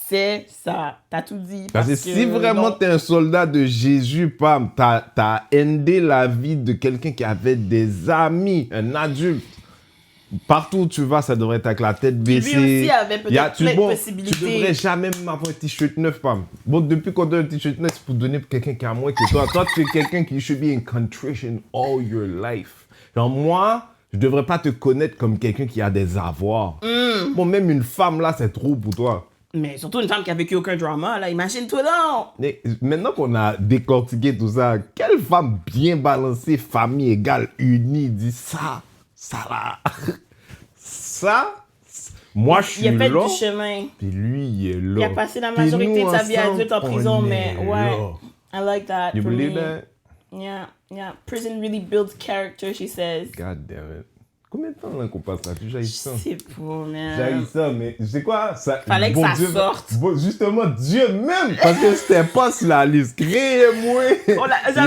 C'est ça. T'as tout dit. Parce que si vraiment t'es un soldat de Jésus, Pam, t'as endé la vie de quelqu'un qui avait des amis, un adulte. Partout où tu vas, ça devrait être avec la tête baissée. Lui aussi avait peut-être plein de possibilités. Tu devrais jamais même avoir un t-shirt neuf, Pam. Bon, depuis qu'on donne un t-shirt neuf, c'est pour donner pour quelqu'un qui a moins que toi. Toi, tu es quelqu'un qui should be in contrition all your life. Genre, moi, je devrais pas te connaître comme quelqu'un qui a des avoirs. Bon, même une femme, là, c'est trop pour toi. Mais surtout une femme qui a vécu aucun drama, là. Imagine-toi là. Mais maintenant qu'on a décortiqué tout ça, quelle femme bien balancée, famille égale, unie, dit ça là. Ça, moi, je suis là. Il a fait du chemin. Puis lui, il est là. Il a passé la majorité de sa vie adulte en prison, mais ouais. Là. I like that. You for believe me. that? Yeah. Prison really builds character, she says. God damn it. Combien de temps là qu'on passe là-dessus? J'haïs ça. Je sais pas, man. J'haïs ça, mais tu sais quoi? Ça, fallait que ça sorte. Justement, Dieu même, parce que c'était pas sur la liste. Créez-moi! Il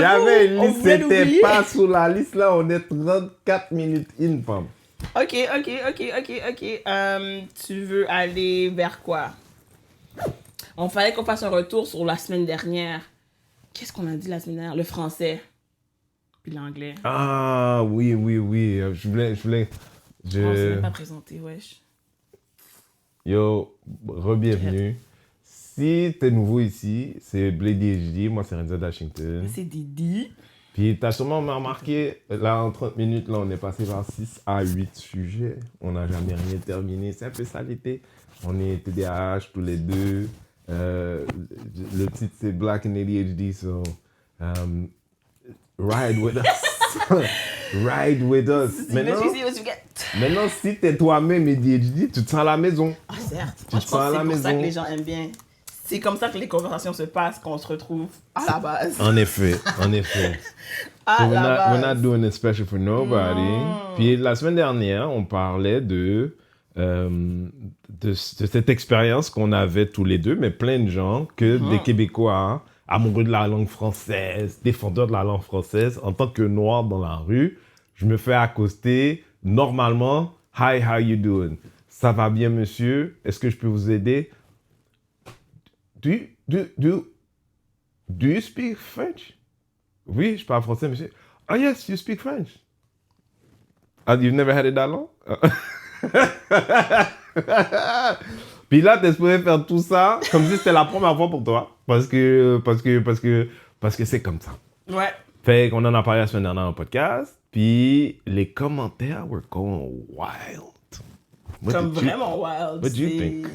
y avait une liste, c'était pas sur la liste. Là, on est 34 minutes in, femme. Ok. Tu veux aller vers quoi? On fallait qu'on fasse un retour sur la semaine dernière. Qu'est-ce qu'on a dit la semaine dernière? Le français. Puis l'anglais. Ah, oui. Je voulais... On s'est même pas présenté, wesh. Yo, re-bienvenue. Si t'es nouveau ici, c'est Blady HD, moi c'est Renzo Washington. C'est Didi. Puis t'as sûrement remarqué, là en 30 minutes, là on est passé par 6 à 8 sujets. On n'a jamais rien terminé, c'est un peu ça l'été. On est TDAH tous les deux. Le titre c'est Black and ADHD, so ride with us. Ride with us. Maintenant, si t'es toi-même ADHD, tu te sens à la maison. Ah, certes. Tu te sens à la maison. C'est pour ça que les gens aiment bien. C'est comme ça que les conversations se passent, qu'on se retrouve à la base. En effet. À la base. We're not doing it special for nobody. Puis la semaine dernière, on parlait de cette expérience qu'on avait tous les deux, mais plein de gens, que des Québécois amoureux de la langue française, défendeurs de la langue française, en tant que noir dans la rue, je me fais accoster normalement. Hi, how you doing? Ça va bien, monsieur? Est-ce que je peux vous aider? Do you speak French? Oui, je parle français, monsieur. Oh yes, you speak French. You've never had it that long? Puis là, t'es supposé faire tout ça comme si c'était la première fois pour toi. Parce que c'est comme ça. Ouais. Fait qu'on en a parlé la semaine dernière dans podcast. Puis les commentaires were going wild. Vraiment wild. What do you think?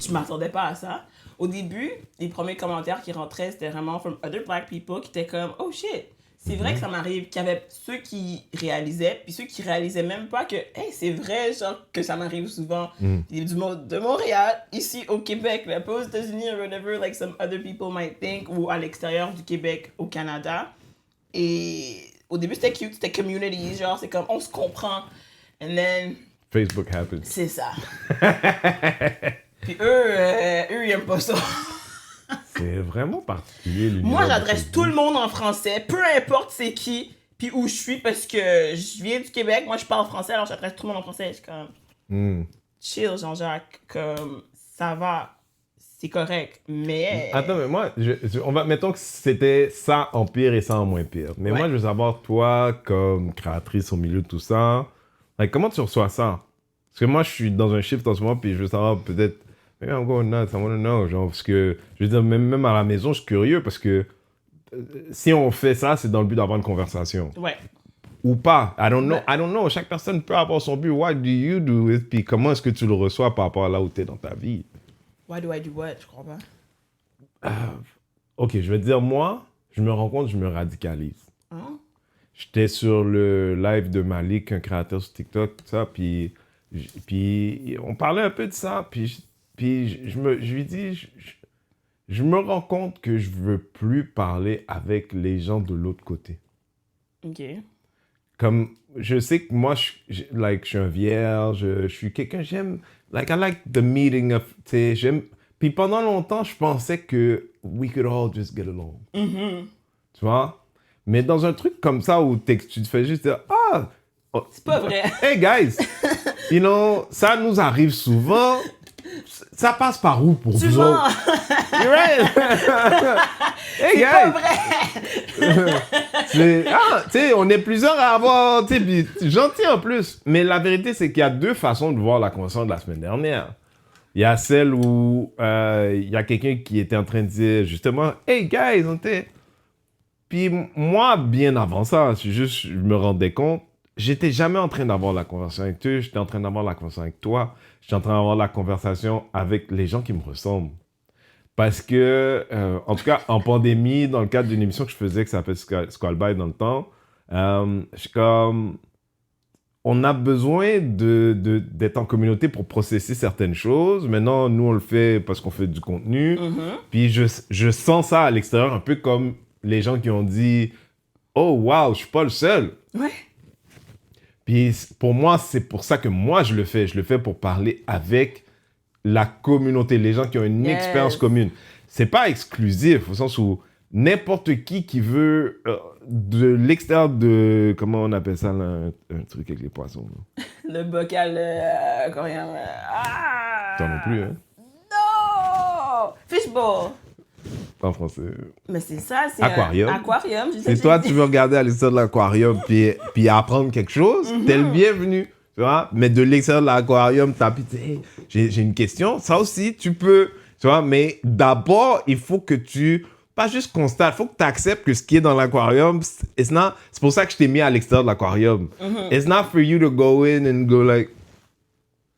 Je m'attendais pas à ça. Au début, les premiers commentaires qui rentraient, c'était vraiment from other black people qui étaient comme « Oh shit! » C'est vrai que ça m'arrive qu'il y avait ceux qui réalisaient, puis ceux qui réalisaient même pas que « Hey, c'est vrai, genre, que ça m'arrive souvent. Du monde de Montréal, ici au Québec, là, pas aux États-Unis or whatever, like some other people might think, ou à l'extérieur du Québec, au Canada. Et au début, c'était cute, c'était community, genre, c'est comme, on se comprend. And then... Facebook happens. C'est ça. Puis eux, ils aiment pas ça. C'est vraiment particulier. Moi, j'adresse tout le monde en français, peu importe c'est qui. Puis où je suis parce que je viens du Québec, moi je parle français, alors j'adresse tout le monde en français. Je suis comme, chill Jean-Jacques, comme ça va, c'est correct, mais... Attends, mais moi, mettons que c'était ça en pire et ça en moins pire. Mais moi, je veux savoir, toi, comme créatrice au milieu de tout ça, comment tu reçois ça? Parce que moi, je suis dans un shift en ce moment, puis je veux savoir peut-être, maybe I'm going nuts, I wanna know, genre, parce que, je veux dire, même à la maison, je suis curieux, parce que si on fait ça, c'est dans le but d'avoir une conversation. Ouais. Ou pas. I don't know. Chaque personne peut avoir son but. What do you do it? Puis comment est-ce que tu le reçois par rapport à là où tu es dans ta vie? Why do I do what? Je crois pas. Ok, je vais te dire, moi, je me rends compte, je me radicalise. Hein? J'étais sur le live de Malik, un créateur sur TikTok, tout ça, puis on parlait un peu de ça, puis je lui dis, je me rends compte que je veux plus parler avec les gens de l'autre côté. Ok. Comme, je sais que moi, je suis un vierge, je suis quelqu'un, j'aime, I like the meeting of, tu sais, j'aime, puis pendant longtemps, je pensais que we could all just get along. Mm-hmm. Tu vois? Mais dans un truc comme ça où tu te fais juste dire, c'est pas vrai. Hey guys, you know, ça nous arrive souvent, ça passe par où pour vous autres? You're right. Hey C'est guys. pas vrai. Tu sais, on est plusieurs à avoir, tu sais, puis gentil en plus. Mais la vérité, c'est qu'il y a deux façons de voir la conversation de la semaine dernière. Il y a celle où il y a quelqu'un qui était en train de dire justement, hey guys, on était. Puis moi, bien avant ça, je me rendais compte, j'étais jamais en train d'avoir la conversation avec toi, j'étais en train d'avoir la conversation avec toi, j'étais en train d'avoir la conversation avec les gens qui me ressemblent. Parce que, en tout cas, en pandémie, dans le cadre d'une émission que je faisais qui s'appelle Squall By dans le temps, je suis comme, on a besoin d'être en communauté pour processer certaines choses. Maintenant, nous, on le fait parce qu'on fait du contenu. Mm-hmm. Puis je sens ça à l'extérieur, un peu comme les gens qui ont dit « Oh, wow, je suis pas le seul. » Ouais. Puis pour moi, c'est pour ça que moi, je le fais. Je le fais pour parler avec la communauté, les gens qui ont une expérience commune. C'est pas exclusif, au sens où n'importe qui veut de l'extérieur de... Comment on appelle ça, là, un truc avec les poissons. Là. Le bocal coréen. Toi non plus, hein? Non! Fishbowl. En français. Mais c'est ça, c'est aquarium. Aquarium. Si toi, tu veux regarder à l'extérieur de l'aquarium puis apprendre quelque chose, t'es le bienvenu. Tu vois? Mais de l'extérieur de l'aquarium, t'as pu dire, hey, j'ai une question. Ça aussi, tu peux. Tu vois? Mais d'abord, il faut que tu... Pas juste constates, il faut que tu acceptes que ce qui est dans l'aquarium, c'est pour ça que je t'ai mis à l'extérieur de l'aquarium. Mm-hmm. It's not for you to go in and go like,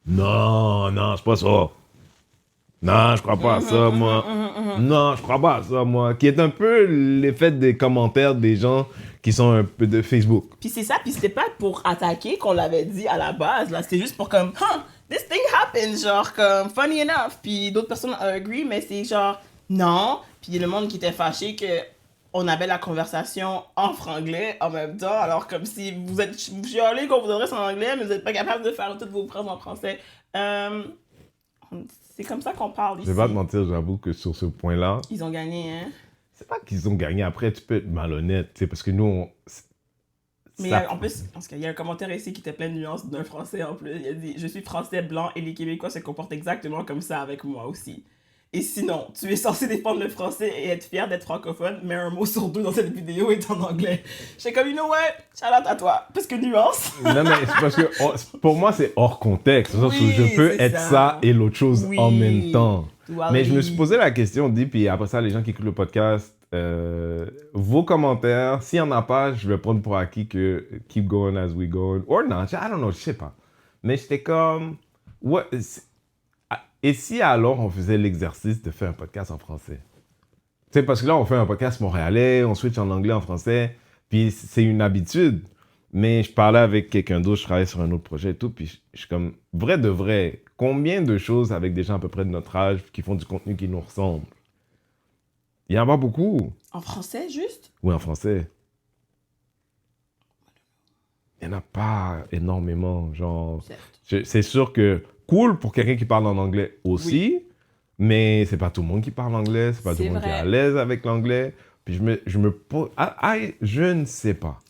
non, c'est pas ça. Non, je crois pas à ça, moi. Non, je crois pas à ça, moi. Qui est un peu l'effet des commentaires des gens qui sont un peu de Facebook. Puis c'est ça, puis c'était pas pour attaquer qu'on l'avait dit à la base, là. C'était juste pour comme, this thing happened, genre, comme, funny enough. Puis d'autres personnes agree, mais c'est genre, non. Puis le monde qui était fâché que on avait la conversation en franglais en même temps, alors comme si vous chialez qu'on vous adresse en anglais, mais vous n'êtes pas capable de faire toutes vos phrases en français. C'est comme ça qu'on parle ici. Je vais pas te mentir, j'avoue que sur ce point-là... Ils ont gagné, hein? C'est pas qu'ils ont gagné. Après, tu peux être malhonnête, tu sais, parce que nous, Mais ça... en plus, parce qu'il y a un commentaire ici qui était plein de nuances d'un français en plus. Il a dit « Je suis français blanc et les Québécois se comportent exactement comme ça avec moi aussi. » Et sinon, tu es censé défendre le français et être fier d'être francophone, mais un mot sur deux dans cette vidéo est en anglais. J'étais comme, you know what? Shout out à toi. Parce que nuance. Non, mais c'est parce que pour moi, c'est hors contexte. Dans le sens où Oui, je peux c'est être ça et l'autre chose Oui. en même temps. Duality. Mais je me suis posé la question, dit, puis après ça, les gens qui écoutent le podcast, vos commentaires, s'il n'y en a pas, je vais prendre pour acquis que keep going as we go. Or not, I don't know, je sais pas. Mais j'étais comme, what, et si alors on faisait l'exercice de faire un podcast en français? Tu sais, parce que là, on fait un podcast montréalais, on switch en anglais, en français, puis c'est une habitude. Mais je parlais avec quelqu'un d'autre, je travaillais sur un autre projet et tout, puis je suis comme, vrai de vrai, combien de choses avec des gens à peu près de notre âge qui font du contenu qui nous ressemble? Il y en a pas beaucoup. En français, juste? Oui, en français. Il n'y en a pas énormément, genre... C'est sûr que cool pour quelqu'un qui parle en anglais aussi, mais c'est pas tout le monde qui parle anglais, c'est pas tout le monde qui est à l'aise avec l'anglais. Puis je me pose... je ne sais pas.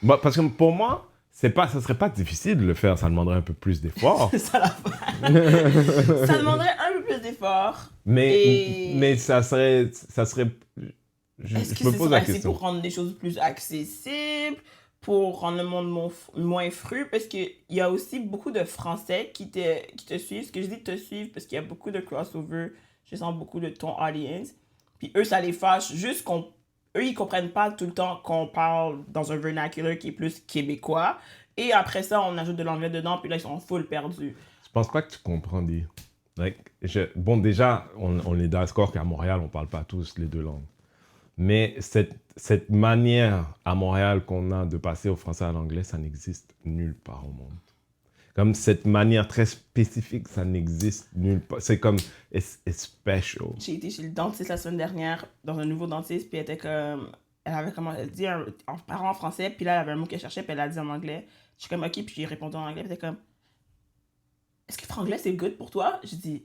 Bah, parce que pour moi, ça serait pas difficile de le faire, ça demanderait un peu plus d'efforts. C'est ça l'affaire. Ça demanderait un peu plus d'efforts. mais ça serait... Est-ce que je me c'est pose la assez question. pour rendre les choses plus accessibles, pour rendre le monde moins fru? Parce qu'il y a aussi beaucoup de Français qui te suivent. Ce que je dis te suivre, parce qu'il y a beaucoup de crossover. Je sens beaucoup de ton audience. Puis eux, ça les fâche juste eux, ils comprennent pas tout le temps qu'on parle dans un vernacular qui est plus québécois. Et après ça, on ajoute de l'anglais dedans, puis là, ils sont full perdus. Je pense pas que tu comprends des... Bon, déjà, on est d'accord qu'à Montréal, on parle pas tous les deux langues. Mais cette manière à Montréal qu'on a de passer au français à l'anglais, ça n'existe nulle part au monde. Comme cette manière très spécifique, ça n'existe nulle part. C'est comme, it's special. J'ai été chez le dentiste la semaine dernière, dans un nouveau dentiste, puis elle était comme... Elle avait dit en parlant en français, puis là, elle avait un mot qu'elle cherchait, puis elle a dit en anglais. Je suis comme, OK, puis j'ai répondu en anglais, puis elle était comme... Est-ce que franglais, c'est good pour toi? J'ai dit,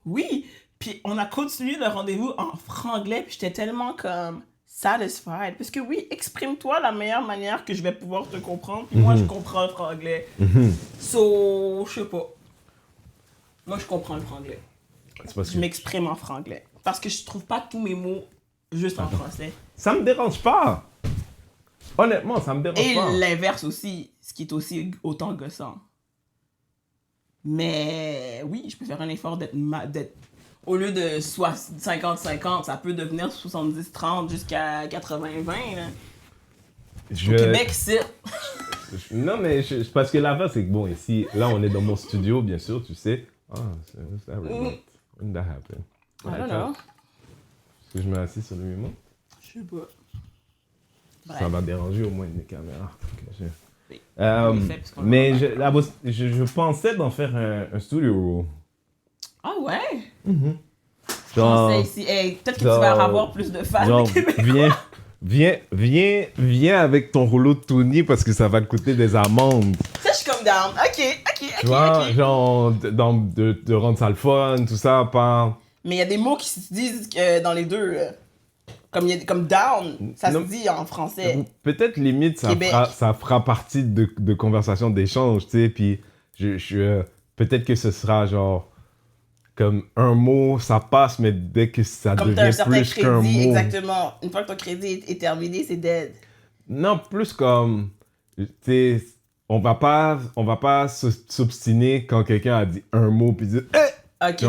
oui! Puis on a continué le rendez-vous en franglais, puis j'étais tellement comme satisfied. Parce que oui, exprime-toi la meilleure manière que je vais pouvoir te comprendre, puis moi, je comprends le franglais. So, je sais pas. Moi, je comprends le franglais. Je m'exprime en franglais. Parce que je trouve pas tous mes mots juste en français. Ça me dérange pas. Honnêtement, ça me dérange pas. Et l'inverse aussi, ce qui est aussi autant gossant. Mais oui, je peux faire un effort d'être au lieu de 50-50, ça peut devenir 70-30 jusqu'à 80-20. Au Québec, c'est... Non, mais parce que l'affaire, c'est que bon, ici, là, on est dans mon studio, bien sûr, tu sais. Ah, c'est ça remote. When that happened? I don't know. Est-ce que je me assis sur le remote? Je sais pas. Bref. Ça va déranger au moins une caméra. Oui. Mais je pensais d'en faire un studio room. Ah ouais? Genre, Je sais ici. Hey, peut-être que tu vas avoir plus de fans. genre, viens avec ton rouleau de Tony parce que ça va te coûter des amendes. Ça, je suis comme down. Ok. Tu vois, genre, de rendre ça le fun, tout ça, pas... Mais il y a des mots qui se disent dans les deux. Comme down, ça se dit en français. Peut-être limite, ça fera partie de conversations d'échange, tu sais, puis peut-être que ce sera genre... Comme un mot, ça passe, mais dès que ça comme devient plus crédit, qu'un mot... exactement. Une fois que ton crédit est terminé, c'est dead. Non, plus comme... Tu sais, on va pas s'obstiner quand quelqu'un a dit un mot, puis dire... Ok.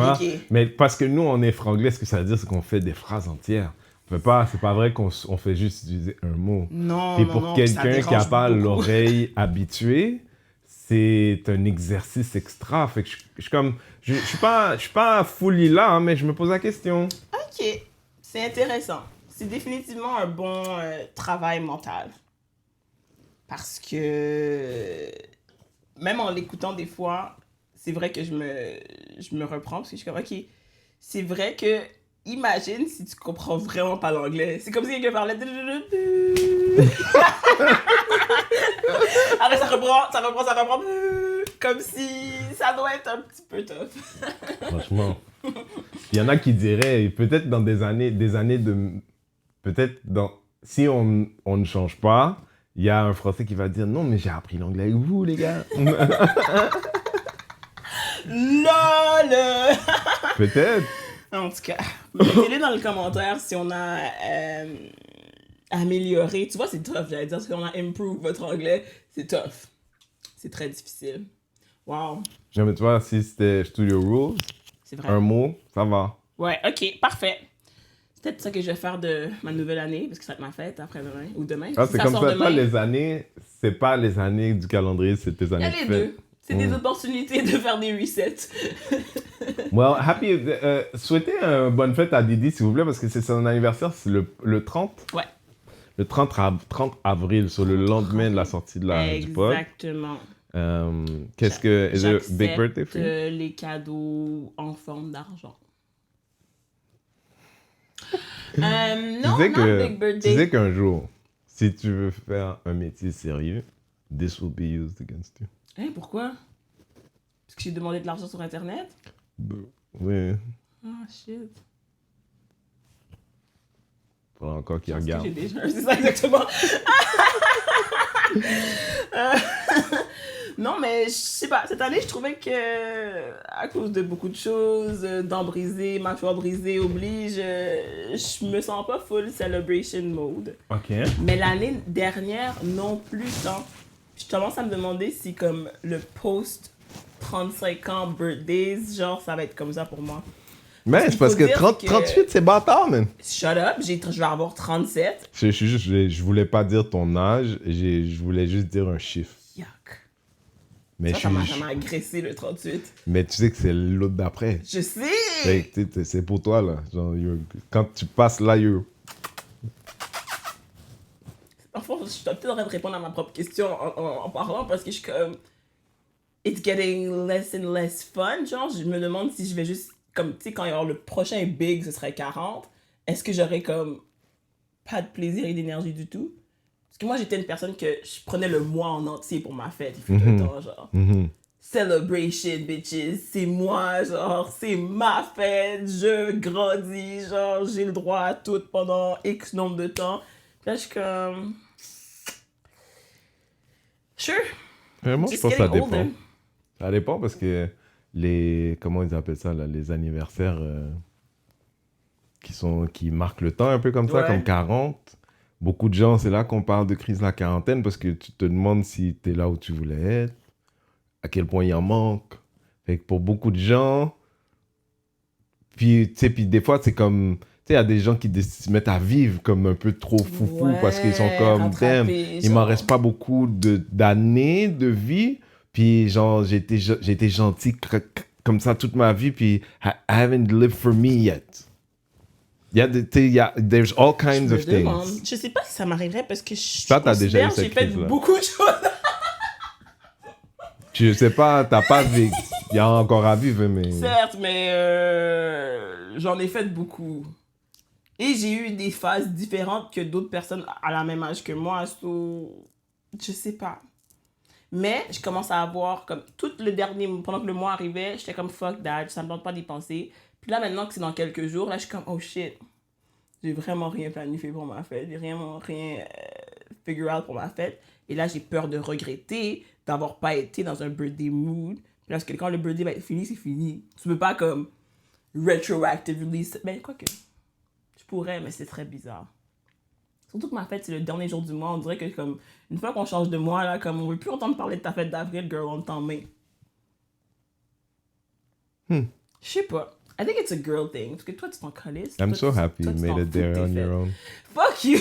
Mais parce que nous, on est franglais, ce que ça veut dire, c'est qu'on fait des phrases entières. C'est pas vrai qu'on fait juste utiliser un mot. Non, et pour quelqu'un qui n'a pas l'oreille habituée, c'est un exercice extra. Fait que je suis pas fully là, hein, mais je me pose la question. Ok, c'est intéressant. C'est définitivement un bon travail mental. Parce que même en l'écoutant des fois, c'est vrai que je me reprends parce que je suis comme, ok, c'est vrai que imagine si tu comprends vraiment pas l'anglais. C'est comme si quelqu'un parlait. Après, ça reprend. Comme si ça doit être un petit peu tough. Franchement. Il y en a qui diraient, peut-être dans des années de... Peut-être si on ne change pas, il y a un Français qui va dire, non, mais j'ai appris l'anglais avec vous, les gars. LOL! Peut-être. En tout cas, mettez-le dans le commentaire si on a amélioré. Tu vois, c'est tough, j'allais dire, si on a improve votre anglais, c'est tough. C'est très difficile. Wow. Non, mais tu vois, si c'était Studio Rules, C'est vrai. un mot, ça va. Ouais, ok, parfait. C'est peut-être ça que je vais faire de ma nouvelle année, parce que ça va être ma fête après-demain, ou demain. Ah, Si c'est comme sort ça, demain, pas les années, c'est pas les années du calendrier, c'est tes il y années a de les fête. deux. C'est des opportunités de faire des resets. Well, souhaitez une bonne fête à Didi, s'il vous plaît, parce que c'est son anniversaire, c'est le 30. Ouais. Le 30 avril, sur le lendemain de la sortie du pod. Exactement. Qu'est-ce que... Is it a big birthday for you? Les cadeaux en forme d'argent. Non, big birthday. Tu sais qu'un jour, si tu veux faire un métier sérieux, this will be used against you. Hein, pourquoi? Parce que j'ai demandé de l'argent sur Internet? Oui. Ah, shit. Faudra encore qu'il Parce que regarde. j'ai déjà... C'est ça, exactement. Non, mais je sais pas, cette année, je trouvais que, à cause de beaucoup de choses, dents brisées, mâchoire brisée oblige, je me sens pas full celebration mode. Ok. Mais l'année dernière, non plus tant. Je commence à me demander si, comme, le post 35 ans birthdays, genre, ça va être comme ça pour moi. Mais c'est parce faut que dire 38, c'est bâtard, man. Shut up, je vais avoir 37. Je voulais pas dire ton âge, je voulais juste dire un chiffre. Yuck. Mais, Ça m'a agressé le 38. mais tu sais que c'est l'autre d'après. Je sais! Fait que, c'est pour toi, là. Genre, quand tu passes là, Enfin, je suis peut-être en train de répondre à ma propre question en parlant parce que je suis comme. It's getting less and less fun. Genre, je me demande si je vais juste. Comme, tu sais, quand il y aura le prochain big, ce serait 40. Est-ce que j'aurais comme. Pas de plaisir et d'énergie du tout? Parce que moi, j'étais une personne que je prenais le mois en entier pour ma fête. Il fut un temps, genre. Celebration, bitches. C'est moi, genre. C'est ma fête. Je grandis. Genre, j'ai le droit à tout pendant X nombre de temps. Puis là, je suis comme. Sure. Vraiment, je Just pense que ça getting dépend. older. Ça dépend parce que comment ils appellent ça, là, les anniversaires qui marquent le temps un peu comme ça, Ouais. comme 40. Beaucoup de gens, c'est là qu'on parle de crise de la quarantaine parce que tu te demandes si tu es là où tu voulais être, à quel point il en manque. Fait que pour beaucoup de gens, puis des fois, c'est comme, tu sais, il y a des gens qui se mettent à vivre comme un peu trop foufou parce qu'ils sont comme, rattrapés, damn, il m'en genre. reste pas beaucoup d'années de vie. Puis genre, j'ai été gentil comme ça toute ma vie, puis I haven't lived for me yet. There's all Je kinds me of demande. things. Je sais pas si ça m'arriverait parce que je Toi, t'as déjà eu considère que cette j'ai fait crise-là. beaucoup de choses. Je sais pas, t'as pas vécu. Il y a encore à vivre, mais... Certes, mais j'en ai fait beaucoup. Et j'ai eu des phases différentes que d'autres personnes à la même âge que moi. Je sais pas. Mais je commence à avoir comme tout le dernier, pendant que le mois arrivait, j'étais comme fuck that, ça me tente pas d'y penser. Puis là maintenant que c'est dans quelques jours, là je suis comme oh shit, j'ai vraiment rien planifié pour ma fête, j'ai vraiment rien figure out pour ma fête. Et là j'ai peur de regretter d'avoir pas été dans un birthday mood. Parce que quand le birthday va être fini, c'est fini. Tu peux pas comme retroactively, ben quoi que, je pourrais mais c'est très bizarre. Surtout que ma fête, c'est le dernier jour du mois. On dirait que, comme, une fois qu'on change de mois, là, comme, on veut plus entendre parler de ta fête d'avril, girl, on t'en met. Je sais pas. I think it's a girl thing. Parce que toi, tu t'en calisses. I'm Toi, so tu- happy toi, you tu t'en made fous it de there tes on fêtes. your own. Fuck you!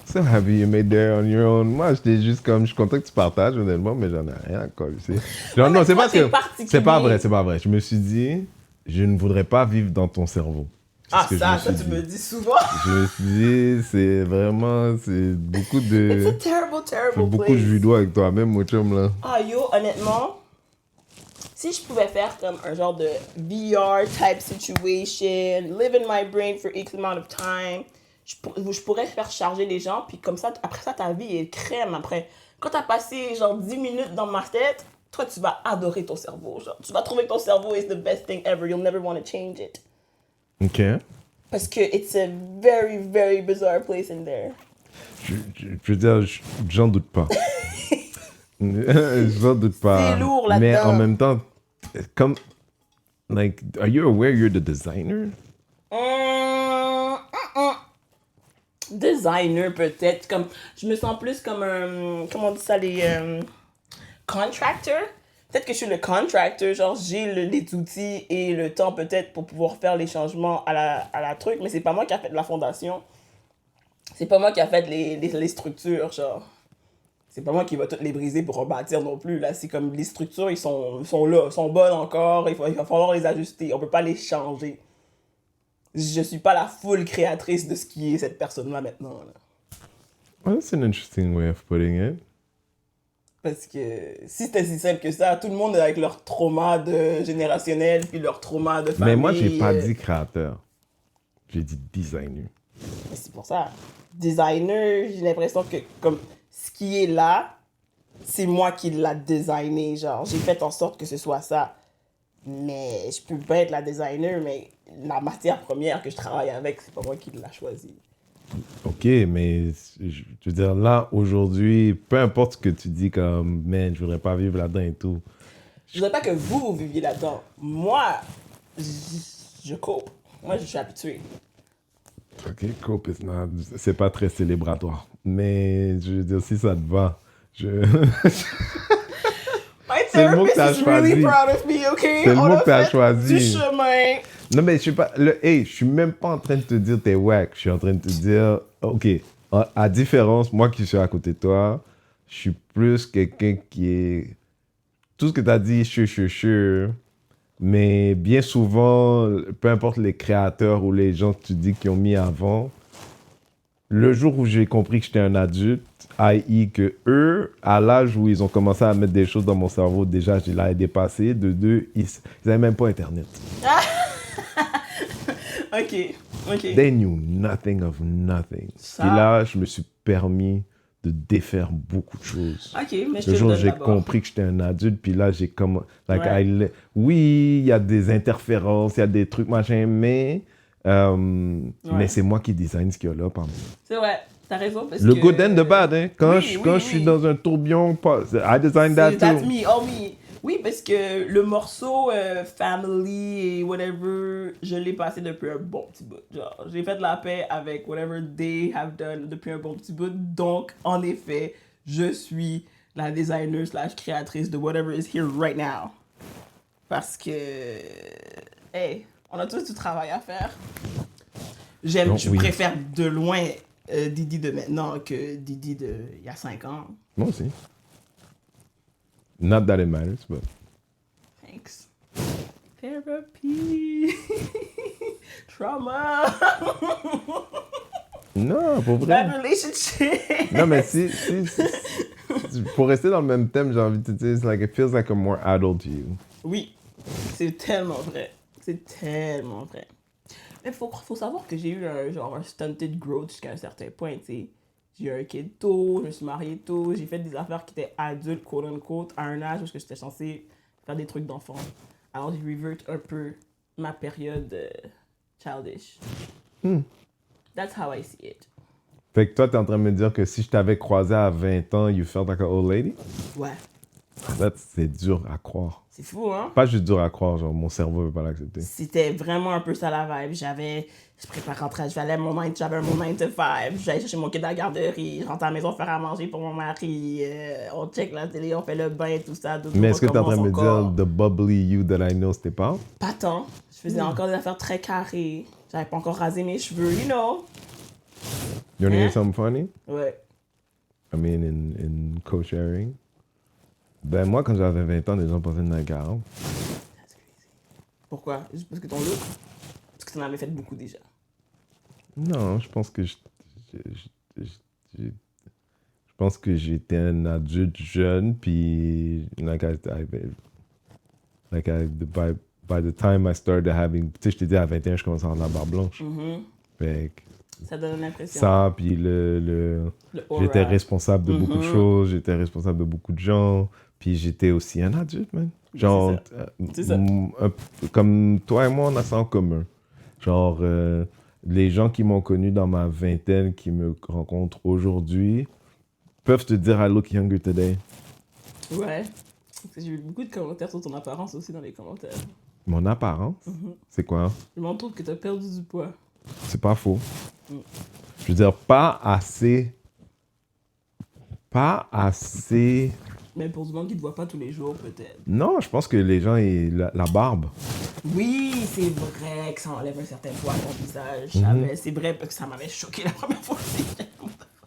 So happy you made it there on your own. Moi, j'étais juste comme, je suis content que tu partages, honnêtement, mais j'en ai rien encore ici. Genre, non, mais c'est toi, parce t'es que... particulier. C'est pas vrai, c'est pas vrai. Je me suis dit, je ne voudrais pas vivre dans ton cerveau. C'est Ah, ce que je ça, me ça, suis tu dit. me dis souvent. Je me suis dit, c'est vraiment, c'est beaucoup It's a de... terrible, Fais terrible beaucoup de place. judo avec toi-même, mon chum, là. Ah, yo, honnêtement, si je pouvais faire comme un genre de VR type situation, live in my brain for X amount of time, je pourrais faire charger les gens, puis comme ça, après ça, ta vie est crème. Après, quand t'as passé genre 10 minutes dans ma tête, toi, tu vas adorer ton cerveau. Genre, tu vas trouver que ton cerveau is the best thing ever. You'll never want to change it. OK. Parce que it's a very, very bizarre place in there. Je veux dire, j'en doute pas. J'en doute pas. C'est lourd Mais là-dedans. en même temps, comme... Like, are you aware you're the designer? Designer peut-être, comme je me sens plus comme un, comment on dit ça, les contractor. Peut-être que je suis le contractor, genre j'ai les outils et le temps peut-être pour pouvoir faire les changements à la truc, mais c'est pas moi qui a fait la fondation. C'est pas moi qui a fait les structures, genre. C'est pas moi qui va toutes les briser pour rebâtir non plus, là. C'est comme les structures, ils sont là, sont bonnes encore, il va falloir les ajuster, on peut pas les changer. Je suis pas la full créatrice de ce qui est cette personne-là maintenant, là. Well, that's an interesting way of putting it. Parce que si c'était si simple que ça, tout le monde est avec leur trauma de générationnel, puis leur trauma de famille. Mais moi, j'ai pas dit créateur. J'ai dit designer. Mais c'est pour ça. Designer, j'ai l'impression que comme ce qui est là, c'est moi qui l'a designé. Genre, j'ai fait en sorte que ce soit ça. Mais je peux pas être la designer, mais la matière première que je travaille avec, c'est pas moi qui l'a choisi. Ok, mais je veux dire, là, aujourd'hui, peu importe ce que tu dis comme, man, je voudrais pas vivre là-dedans et tout. Je voudrais pas que vous viviez là-dedans. Moi, je cope. Moi, je suis habitué. Ok, cope is not... C'est pas très célébratoire. Mais je veux dire, si ça te va, My C'est le mot que therapist t'as is really choisi. proud of me, OK? C'est le On mot a que t'as fait choisi. du chemin. Non, mais je suis pas... Hey, je suis même pas en train de te dire t'es wack. Je suis en train de te dire, ok, à différence, moi qui suis à côté de toi, je suis plus quelqu'un qui est... Tout ce que t'as dit, sure. Mais bien souvent, peu importe les créateurs ou les gens que tu dis qui ont mis avant, le jour où j'ai compris que j'étais un adulte, i.e. que eux, à l'âge où ils ont commencé à mettre des choses dans mon cerveau, déjà, je l'avais dépassé. De deux, ils n'avaient même pas Internet. OK. They knew nothing of nothing. Ça- Et là, je me suis permis de défaire beaucoup de choses. OK, mais je te Le le jour où donne j'ai d'abord. compris que j'étais un adulte, puis là, j'ai comme... Like, Ouais. oui, il y a des interférences, il y a des trucs, machin, mais c'est moi qui design ce qu'il y a là, pardon. C'est vrai, t'as raison. Parce Le que... good and the bad, hein. Quand, Oui, je oui. suis dans un tourbillon, I design that That's too. me, oh me. Oui, parce que le morceau Family et whatever, je l'ai passé depuis un bon petit bout. Genre, j'ai fait la paix avec whatever they have done depuis un bon petit bout. Donc, en effet, je suis la designer / créatrice de whatever is here right now. Parce que, hey, on a tous du travail à faire. Donc, Je oui. préfère de loin Didi de maintenant que Didi de il y a 5 ans. Moi aussi. Not that it matters, but... Thanks. Therapy. Trauma. Non, pour vrai. Bad relationship. Non, mais si, pour rester dans le même thème, j'ai envie de te dire, it's like, it feels like a more adult you. Oui, c'est tellement vrai. C'est tellement vrai. Mais faut savoir que j'ai eu un stunted growth jusqu'à un certain point, tu sais. J'ai eu un kid tôt, je me suis mariée tôt, j'ai fait des affaires qui étaient adultes, quote unquote, à un âge où j'étais censée faire des trucs d'enfant. Alors j'ai revert un peu ma période childish. That's how I see it. Fait que toi, t'es en train de me dire que si je t'avais croisé à 20 ans, you felt like an old lady? Ouais. C'est dur à croire. C'est fou, hein? Pas juste dur à croire, genre mon cerveau veut pas l'accepter. C'était vraiment un peu ça la vibe. Je préparais rentrer, j'avais un moment 9 to 5, j'allais chercher mon kid à la garderie, je rentrais à la maison faire à manger pour mon mari, on check la télé, on fait le bain, tout ça. Mais est-ce que t'es en train de me encore. dire the bubbly you that I know, c'était pas? Pas tant. Je faisais encore des affaires très carrées. J'avais pas encore rasé mes cheveux, you know. You wanna hear Hein? something funny? Ouais. I mean, in co-sharing. Ben moi, quand j'avais 20 ans, les gens pensaient de 40. Pourquoi? Juste parce que ton look? Parce que t'en avais fait beaucoup déjà. Non, je pense que je pense que j'étais un adulte jeune, puis by the time I started having, tu sais, je t'ai dit à 21, je commençais à avoir la barbe blanche. Fait que Ça donne l'impression. ça, puis le aura. j'étais responsable de beaucoup de choses, j'étais responsable de beaucoup de gens, puis j'étais aussi un adulte, man. Genre, C'est ça. Comme toi et moi, on a ça en commun. Genre, les gens qui m'ont connu dans ma vingtaine, qui me rencontrent aujourd'hui, peuvent te dire I look younger today. Ouais. Parce que j'ai eu beaucoup de commentaires sur ton apparence aussi dans les commentaires. Mon apparence, c'est quoi? Je m'en trouve que t'as perdu du poids. C'est pas faux. Je veux dire, pas assez. Mais pour du monde qui te voit pas tous les jours, peut-être. Non, je pense que les gens, la barbe. Oui, c'est vrai que ça enlève un certain poids à ton visage. C'est vrai parce que ça m'avait choqué la première fois aussi.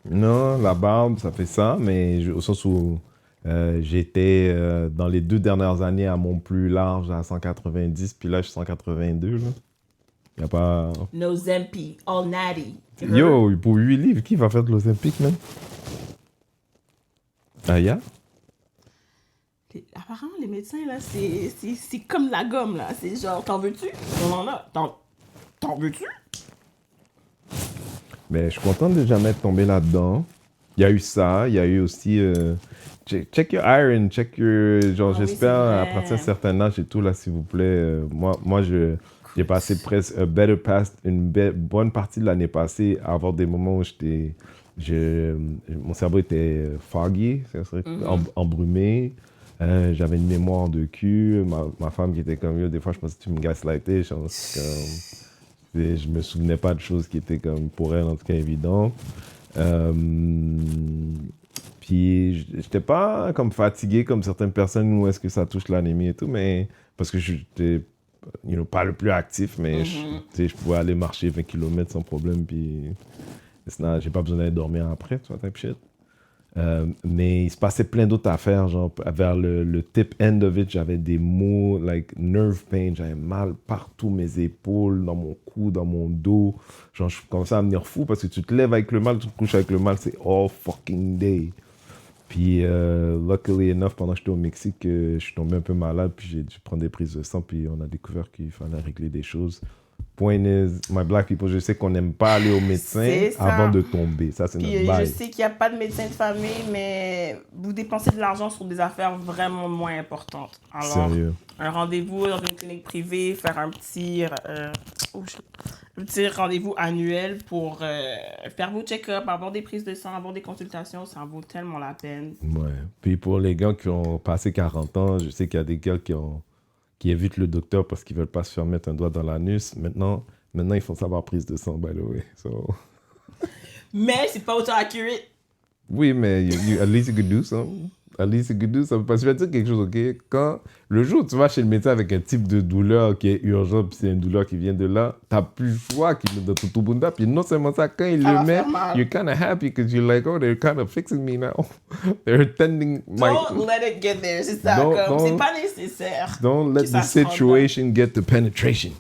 Non, la barbe, ça fait ça, mais au sens où j'étais dans les 2 dernières années à mon plus large à 190, puis là, je suis 182. Là. Y a pas... No Zempi, all natty. Yo, pour 8 livres, qui va faire de l'Ozempic, man? Ah, yeah? Apparemment, les médecins, là, c'est comme la gomme, là. C'est genre, t'en veux-tu? On en a. T'en veux-tu? Mais je suis content de jamais être tombé là-dedans. Il y a eu ça, il y a eu aussi... check your iron, check your... Genre, Ah oui, j'espère, c'est vrai. à partir d'un certain âge et tout, là, s'il vous plaît. J'ai passé presque une bonne partie de l'année passée à avoir des moments où mon cerveau était foggy, embrumé. J'avais une mémoire de cul. Ma femme qui était comme yo, des fois, je pensais que tu me gaslightais. Je me souvenais pas de choses qui étaient comme pour elle, en tout cas, évidentes. Puis, j'étais pas comme fatigué comme certaines personnes où est-ce que ça touche l'anémie et tout, mais parce que j'étais pas le plus actif, mais je pouvais aller marcher 20 km sans problème, puis j'ai pas besoin d'aller dormir après, tu vois, type shit. Mais il se passait plein d'autres affaires, genre vers le tip end of it, j'avais des maux, like nerve pain, j'avais mal partout, mes épaules, dans mon cou, dans mon dos. Genre, je commençais à me venir fou parce que tu te lèves avec le mal, tu te couches avec le mal, c'est all fucking day. Puis, luckily enough, pendant que j'étais au Mexique, je suis tombé un peu malade, puis j'ai dû prendre des prises de sang, puis on a découvert qu'il fallait régler des choses. Point is, my black people, je sais qu'on n'aime pas aller au médecin avant de tomber. Ça, c'est Puis notre je bail. sais qu'il n'y a pas de médecin de famille, mais vous dépensez de l'argent sur des affaires vraiment moins importantes. Alors, Sérieux. un rendez-vous dans une clinique privée, faire un petit rendez-vous annuel pour faire vos check-ups, avoir des prises de sang, avoir des consultations, ça en vaut tellement la peine. Ouais. Puis pour les gars qui ont passé 40 ans, je sais qu'il y a des gars qui évitent le docteur parce qu'ils veulent pas se faire mettre un doigt dans l'anus. Maintenant, ils font ça par prise de sang, by the way. So... Mais c'est pas autant accurate. Oui, mais at least you could do something. At least you could do something. Parce que je vais te dire quelque chose, OK? Quand le jour où tu vas chez le médecin avec un type de douleur qui est urgent, puis c'est une douleur qui vient de là, t'as plus le choix qu'il met dans ton bunda. Puis non seulement ça, quand il Ça le va met, faire mal. you're kind of happy because you're like, oh, they're kind of fixing me now. They're tending my... Don't let it get there, c'est ça. Don't- C'est pas nécessaire. Don't let que ça the se rende là. situation get the penetration.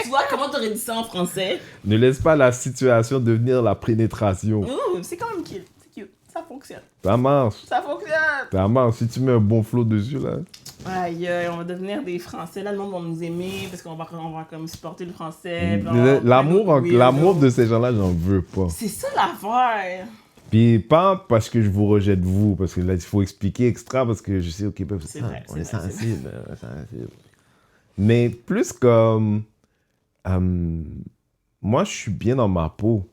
Tu vois comment t'aurais dit ça en français? Ne laisse pas la situation devenir la pénétration. Ouh, c'est quand même cute. C'est cute. Ça fonctionne. Ça marche. Ça fonctionne. Ça marche. Si tu mets un bon flow dessus, là. Aïe, on va devenir des Français. Là, le monde va nous aimer parce qu'on va comme supporter le français. puis on va- L'amour de ces gens-là, j'en veux pas. C'est ça l'affaire. Puis pas parce que je vous rejette vous, parce que là, il faut expliquer extra, parce que je sais, ok, C'est vrai, on c'est est vrai, sensible, Mais plus comme... moi, je suis bien dans ma peau.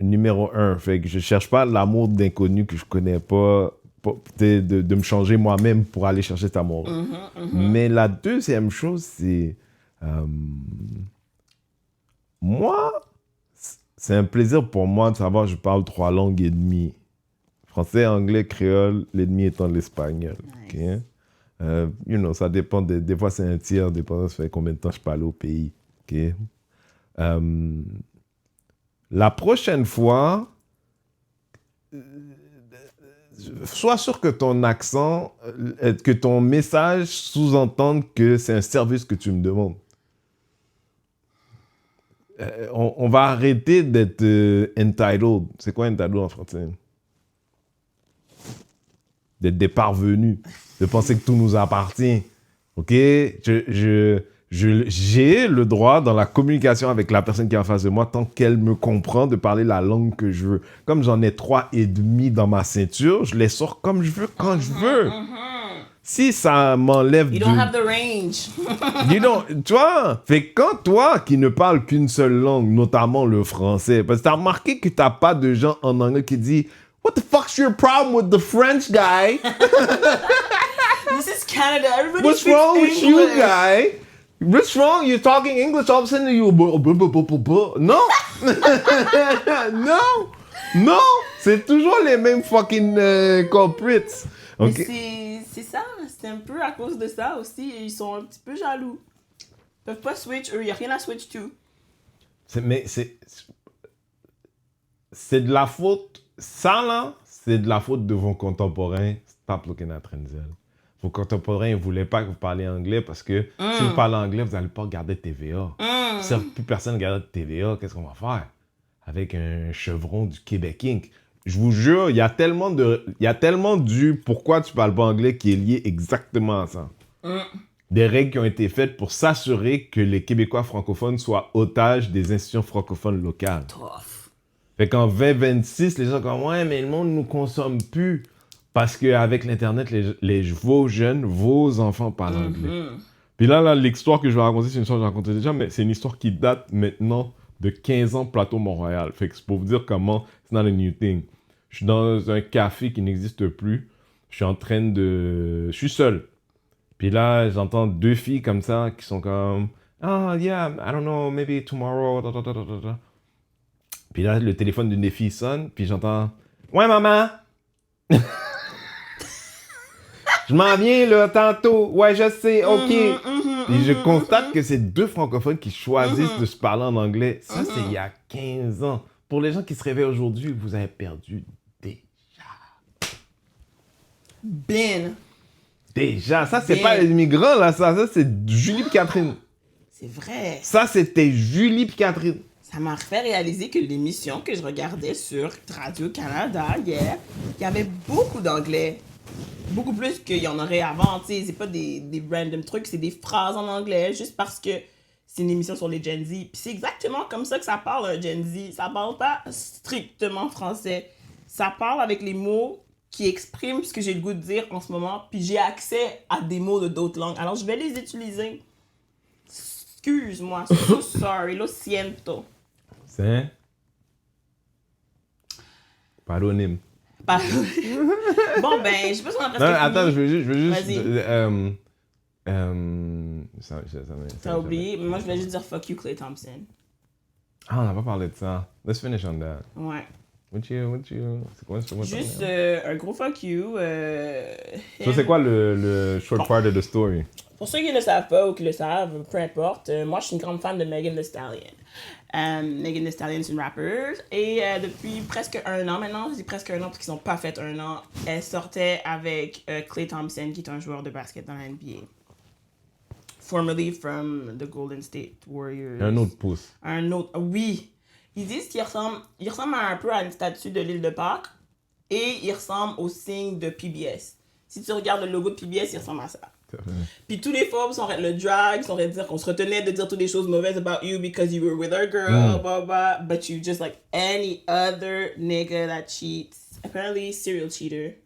Numéro 1, fait que je cherche pas l'amour d'inconnu que je connais pas, de me changer moi-même pour aller chercher cet amour. Mais la deuxième chose, c'est... moi, c'est un plaisir pour moi de savoir que je parle 3 langues et demie. Français, anglais, créole, l'ennemi étant l'espagnol. Nice. Ok? Ça dépend, des fois c'est un tiers, dépendant ça fait combien de temps je parle au pays. Ok? La prochaine fois, sois sûr que ton accent, que ton message sous-entende que c'est un service que tu me demandes. On va arrêter d'être entitled. C'est quoi entitled en français? D'être des parvenus. De penser que tout nous appartient. OK? J'ai le droit dans la communication avec la personne qui est en face de moi, tant qu'elle me comprend, de parler la langue que je veux. Comme j'en ai 3,5 dans ma ceinture, je les sors comme je veux, quand je veux. Si ça m'enlève You don't have the range. tu vois, fait que quand toi qui ne parles qu'une seule langue, notamment le français, parce que t'as remarqué que t'as pas de gens en anglais qui disent What the fuck's your problem with the French guy? This is Canada. Everybody What's speaks wrong with you, English. guy? What's wrong? You're talking English, all of a sudden you... Non! Non! C'est toujours les mêmes fucking culprits. Mais Ok. c'est ça, c'est un peu à cause de ça aussi. Ils sont un petit peu jaloux. Ils peuvent pas switch, eux, il n'y a rien à switch to. C'est de la faute... Ça, là, c'est de la faute de vos contemporains. Stop looking at Renzel. Vos contemporains ne voulaient pas que vous parliez anglais parce que si vous parlez anglais, vous n'allez pas regarder TVA. Si plus personne ne regarde TVA, qu'est-ce qu'on va faire? Avec un chevron du Québec Inc. Je vous jure, il y a tellement du pourquoi tu ne parles pas anglais qui est lié exactement à ça. des règles qui ont été faites pour s'assurer que les Québécois francophones soient otages des institutions francophones locales. Tough. Fait qu'en 2026, les gens sont comme « Ouais, mais le monde ne nous consomme plus. » Parce qu'avec l'Internet, vos jeunes, vos enfants parlent anglais. Puis là, l'histoire que je vais raconter, c'est une histoire que j'ai racontée déjà, mais c'est une histoire qui date maintenant de 15 ans Plateau Montréal. Fait que c'est pour vous dire comment c'est not a new thing. Je suis dans un café qui n'existe plus. Je suis seul. Puis là, j'entends deux filles comme ça qui sont comme « Oh, yeah, I don't know, maybe tomorrow. » Puis là, le téléphone d'une des filles sonne, puis j'entends « Ouais, maman! » Je m'en viens, là, tantôt. Ouais, je sais, OK. Et je constate que c'est deux francophones qui choisissent de se parler en anglais. Ça, c'est il y a 15 ans. Pour les gens qui se réveillent aujourd'hui, vous avez perdu déjà. Ça, c'est pas les migrants, là, ça c'est Julie et Catherine. C'est vrai. Ça, c'était Julie et Catherine. Ça m'a fait réaliser que l'émission que je regardais sur Radio-Canada hier, il y avait beaucoup d'anglais. Beaucoup plus qu'il y en aurait avant, tu sais, c'est pas des random trucs, c'est des phrases en anglais, juste parce que c'est une émission sur les Gen Z. Puis c'est exactement comme ça que ça parle, un Gen Z. Ça parle pas strictement français. Ça parle avec les mots qui expriment ce que j'ai le goût de dire en ce moment, puis j'ai accès à des mots de d'autres langues. Alors je vais les utiliser. Excuse-moi, so sorry, lo siento. C'est Paronyme. Bon, ben, je sais pas si on a presque Non, attends, je veux juste... Vas-y. T'as ça oublié? Mais moi, je voulais juste dire fuck you, Klay Thompson. Ah, on n'a pas parlé de ça. Let's finish on that. Ouais. C'est quoi Juste un gros fuck you. So, c'est quoi le short part of the story? Pour ceux qui ne le savent pas ou qui le savent, peu importe, moi je suis une grande fan de Megan Thee Stallion. Megan Thee Stallion, c'est une rappeuse. Et depuis presque un an maintenant, je dis presque un an parce qu'ils n'ont pas fait un an, elle sortait avec Klay Thompson, qui est un joueur de basket dans la NBA. Formerly from the Golden State Warriors. Un autre pouce. Un autre, oui. Ils disent qu'il ressemble un peu à une statue de l'île de Pâques et il ressemble au signe de PBS. Si tu regardes le logo de PBS, il ressemble à ça. Puis tous les fois, le drag, sont dire qu'on se retenait de dire toutes les choses mauvaises about you because you were with our girl, blah, blah, but you just like any other nigga that cheats. Apparently, serial cheater.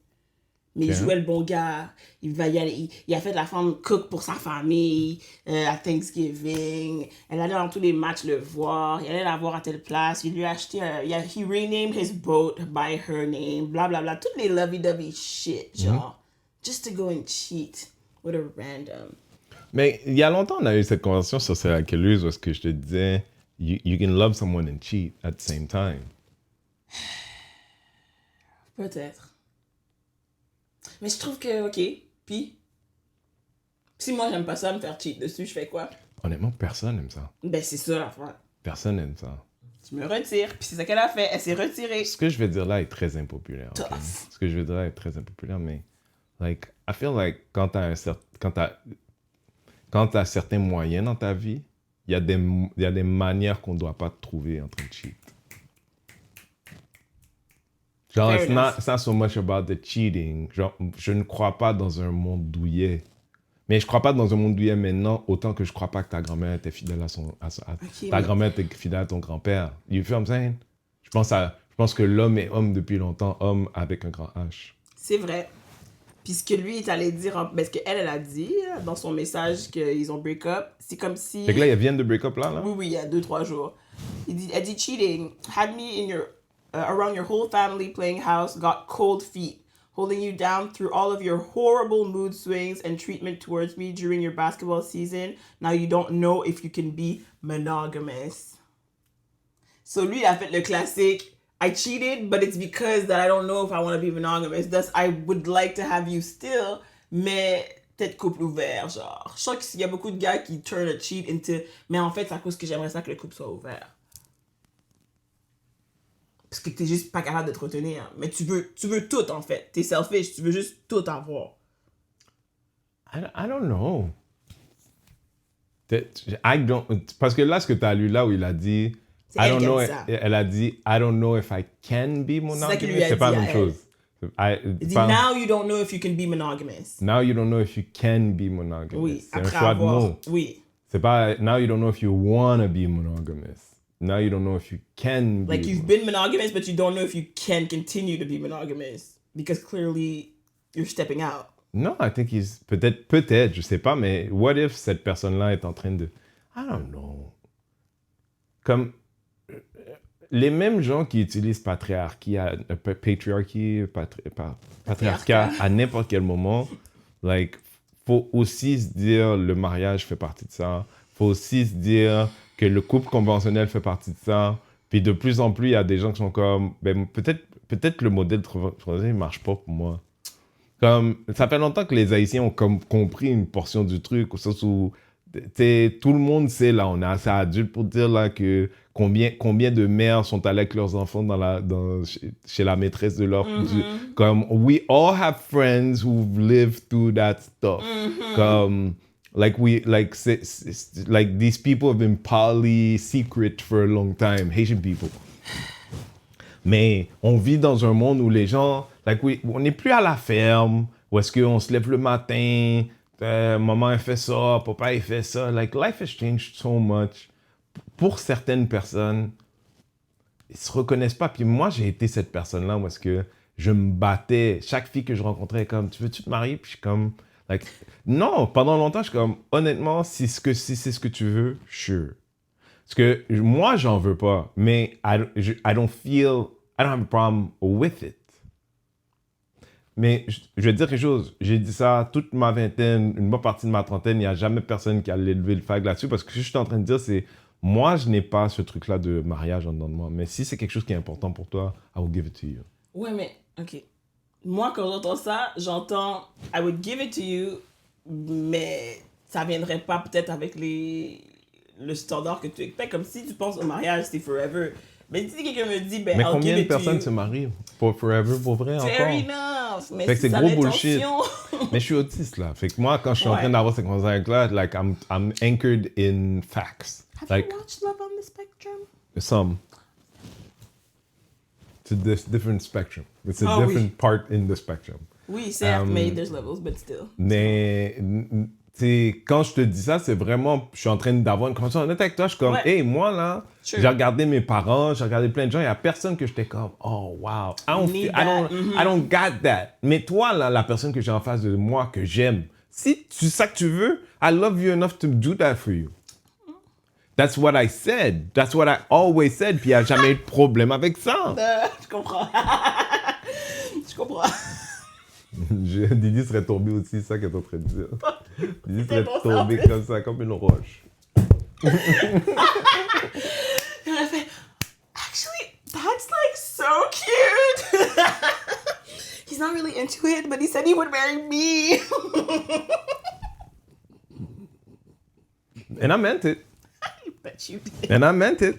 Mais il jouait le bon gars. Il va y aller. Il a fait de la femme cook pour sa famille à Thanksgiving. Elle allait dans tous les matchs le voir. Il allait la voir à telle place. Il lui a acheté he renamed his boat by her name. Bla bla bla. Toutes les lovey-dovey shit, genre. Just to go and cheat with a random. Mais il y a longtemps, on a eu cette conversation sur Serial Killers où est-ce que je te disais you can love someone and cheat at the same time. Peut-être. Mais je trouve que, ok, puis, si moi j'aime pas ça, me faire cheat dessus, je fais quoi? Honnêtement, personne n'aime ça. Ben c'est ça l'affaire. Personne n'aime ça. Je me retire, puis c'est ça qu'elle a fait, elle s'est retirée. Ce que je vais dire là est très impopulaire. Okay? Tough. Ce que je vais dire là est très impopulaire, mais like, I feel like quand t'as certains moyens dans ta vie, il y a des manières qu'on doit pas trouver en train de cheat. Genre, it's not so much about the cheating. Genre, je ne crois pas dans un monde douillet. Mais je crois pas dans un monde douillet maintenant autant que je crois pas que ta grand-mère était fidèle ta grand-mère était fidèle à ton grand-père. You feel what I'm saying? Je pense que l'homme est homme depuis longtemps, homme avec un grand H. C'est vrai. Puis ce que lui est allé dire, parce qu'elle a dit dans son message qu'ils ont break up, c'est comme si... Fait que là, ils viennent de break up là? Oui, il y a 2-3 jours. Elle dit cheating had me around your whole family playing house, got cold feet, holding you down through all of your horrible mood swings and treatment towards me during your basketball season. Now you don't know if you can be monogamous. So lui, il a fait le classique. I cheated, but it's because that I don't know if I want to be monogamous. Thus, I would like to have you still, mais peut-être couple ouvert, genre. Je sens qu'il y a beaucoup de gars qui turn a cheat into... Mais en fait, c'est à cause que j'aimerais ça que le couple soit ouvert. Parce que t'es juste pas capable de te retenir. Mais tu veux tout, en fait. T'es selfish, tu veux juste tout avoir. I don't know. Parce que là, ce que t'as lu là où il a dit... Elle a dit I don't know if I can be monogamous. C'est pas la même chose. Il dit, now you don't know if you can be monogamous. Now you don't know if you can be monogamous. Oui, c'est un après choix de avoir... mots. Oui. C'est pas now you don't know if you want to be monogamous. Now you don't know if you can be. Like, you've been monogamous, but you don't know if you can continue to be monogamous. Because clearly, you're stepping out. Non, I think he's... Peut-être, je sais pas, mais what if cette personne-là est en train de... I don't know. Comme... Les mêmes gens qui utilisent patriarcat à n'importe quel moment, like, faut aussi se dire le mariage fait partie de ça. Faut aussi se dire que le couple conventionnel fait partie de ça. Puis de plus en plus, il y a des gens qui sont comme, ben peut-être le modèle troisième ne marche pas pour moi. Comme, ça fait longtemps que les Haïtiens ont compris une portion du truc, au sens où tout le monde sait, là, on est assez adulte pour dire là que combien de mères sont allées avec leurs enfants chez la maîtresse de leur... Comme, we all have friends who've lived through that stuff. Comme, like these people have been poly secret for a long time, Haitian people. Mais on vit dans un monde où les gens, on n'est plus à la ferme, où est-ce qu'on se lève le matin, maman elle fait ça, papa il fait ça. Like, life has changed so much. Pour certaines personnes, ils se reconnaissent pas. Puis moi, j'ai été cette personne-là où est-ce que je me battais. Chaque fille que je rencontrais, comme, tu veux-tu te marier? Puis je suis comme, like, non, pendant longtemps, je suis comme, honnêtement, si c'est ce que tu veux, sure. Parce que moi, j'en veux pas, mais I don't have a problem with it. Mais je vais te dire quelque chose, j'ai dit ça toute ma vingtaine, une bonne partie de ma trentaine, il n'y a jamais personne qui a levé le flag là-dessus, parce que ce que je suis en train de dire, c'est, moi, je n'ai pas ce truc-là de mariage en dedans de moi, mais si c'est quelque chose qui est important pour toi, I will give it to you. Ouais, mais, ok. Moi, quand j'entends ça, j'entends I would give it to you, mais ça viendrait pas peut-être avec le standard que tu expectes, comme si tu penses au mariage, c'est forever. Mais si quelqu'un me dit, ben, mais I'll combien give de it to personnes you. se marient pour forever, pour vrai, Fair encore? enough. Mais Fait que si c'est ça gros l'intention- bullshit. Mais je suis autiste, là. Fait que moi, quand je suis en train d'avoir cette conversation-là, like, I'm anchored in facts. Have Like, you watched Love on the Spectrum? some. It's a different spectrum. It's a Ah, oui. different part in the spectrum. Oui, certes, mais there's levels, but still. Mais, tu sais, quand je te dis ça, c'est vraiment, je suis en train d'avoir une conversation honnête avec toi. Je suis comme, Ouais. hey, moi, là, Sure. j'ai regardé mes parents, j'ai regardé plein de gens, il n'y a personne que j'étais comme, oh, wow, Need I don't get that. Mais toi, là, la personne que j'ai en face de moi, que j'aime, si c'est ça que tu veux, I love you enough to do that for you. That's what I said. That's what I always said. Puis il n'y a jamais eu de problème avec ça. Je comprends. Je comprends. Didi serait tombé aussi, c'est ça qu'elle est en train de dire. Didi serait bon, ça, tombé en fait. comme ça, comme une roche. And I said, actually, that's like so cute. He's not really into it, but he said he would marry me. And I meant it. I bet you did. And I meant it.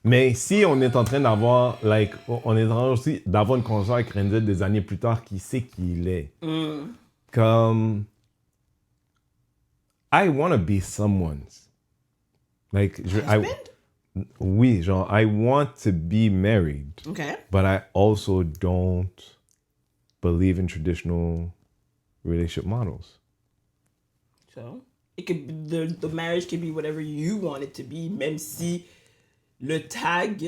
Mais si on est en train d'avoir, like, on est en train aussi d'avoir une conversation avec Renzel des années plus tard qui sait qui il est. Comme, I want to be someone's. Like, oui, genre, I want to be married. Okay. But I also don't believe in traditional relationship models. So, it could be, the marriage could be whatever you want it to be, même si le tag,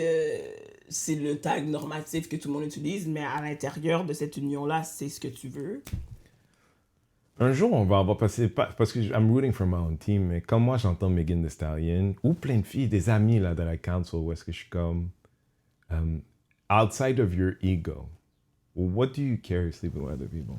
c'est le tag normatif que tout le monde utilise, mais à l'intérieur de cette union-là, c'est ce que tu veux. Un jour, on va avoir passé, parce que I'm rooting for my own team, mais quand moi j'entends Megan Thee Stallion, ou plein de filles, des amis là, dans la council, où est-ce que je suis comme, outside of your ego, what do you care sleeping with other people?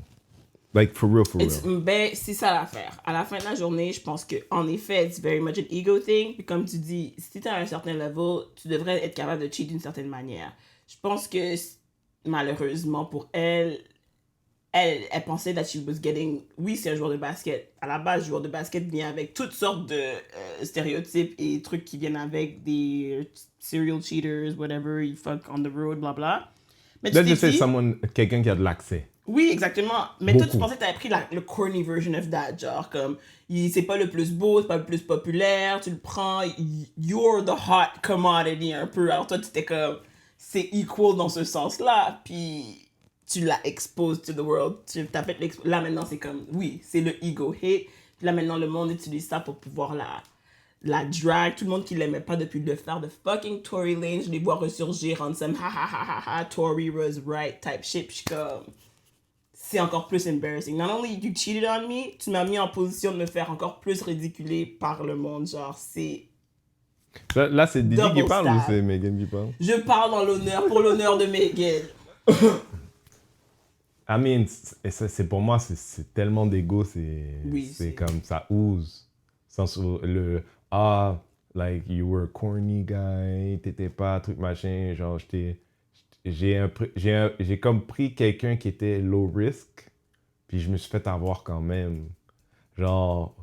Like, for real, for real. Ben, c'est ça l'affaire. À la fin de la journée, je pense qu'en effet, it's very much an ego thing. Puis comme tu dis, si tu à un certain level, tu devrais être capable de cheat d'une certaine manière. Je pense que, malheureusement pour elle pensait that she was getting... Oui, c'est un joueur de basket. À la base, le joueur de basket vient avec toutes sortes de stéréotypes et trucs qui viennent avec des serial cheaters, whatever, you fuck on the road, bla bla. Mais tu Let's t'es just say dit- quelqu'un qui a de l'accès. Oui, exactement. Mais toi, tu Beaucoup. pensais que t'avais pris le corny version of that. Genre, comme, c'est pas le plus beau, c'est pas le plus populaire, tu le prends, you're the hot commodity un peu. Alors toi, tu étais comme, c'est equal dans ce sens-là. Puis, tu l'as exposed to the world. T'as fait là, maintenant, c'est comme, oui, c'est le ego hate. Puis là, maintenant, le monde utilise ça pour pouvoir la drag. Tout le monde qui l'aimait pas depuis le faire de fucking Tory Lanez, je les vois ressurgir en some ha ha ha ha ha, Tory was right type shit. Puis je suis comme, c'est encore plus embarrassing. Not only you cheated on me, tu m'as mis en position de me faire encore plus ridiculer par le monde. Genre, c'est... Là, c'est Didi qui Double parle ou stab. c'est Megan qui parle? Je parle dans l'honneur, pour l'honneur de Megan. I mean, c'est pour moi, c'est tellement d'ego, Oui, c'est c'est- comme ça ouse. Sans like you were a corny guy, t'étais pas truc machin, genre j'ai comme pris quelqu'un qui était low risk, puis je me suis fait avoir quand même. Genre,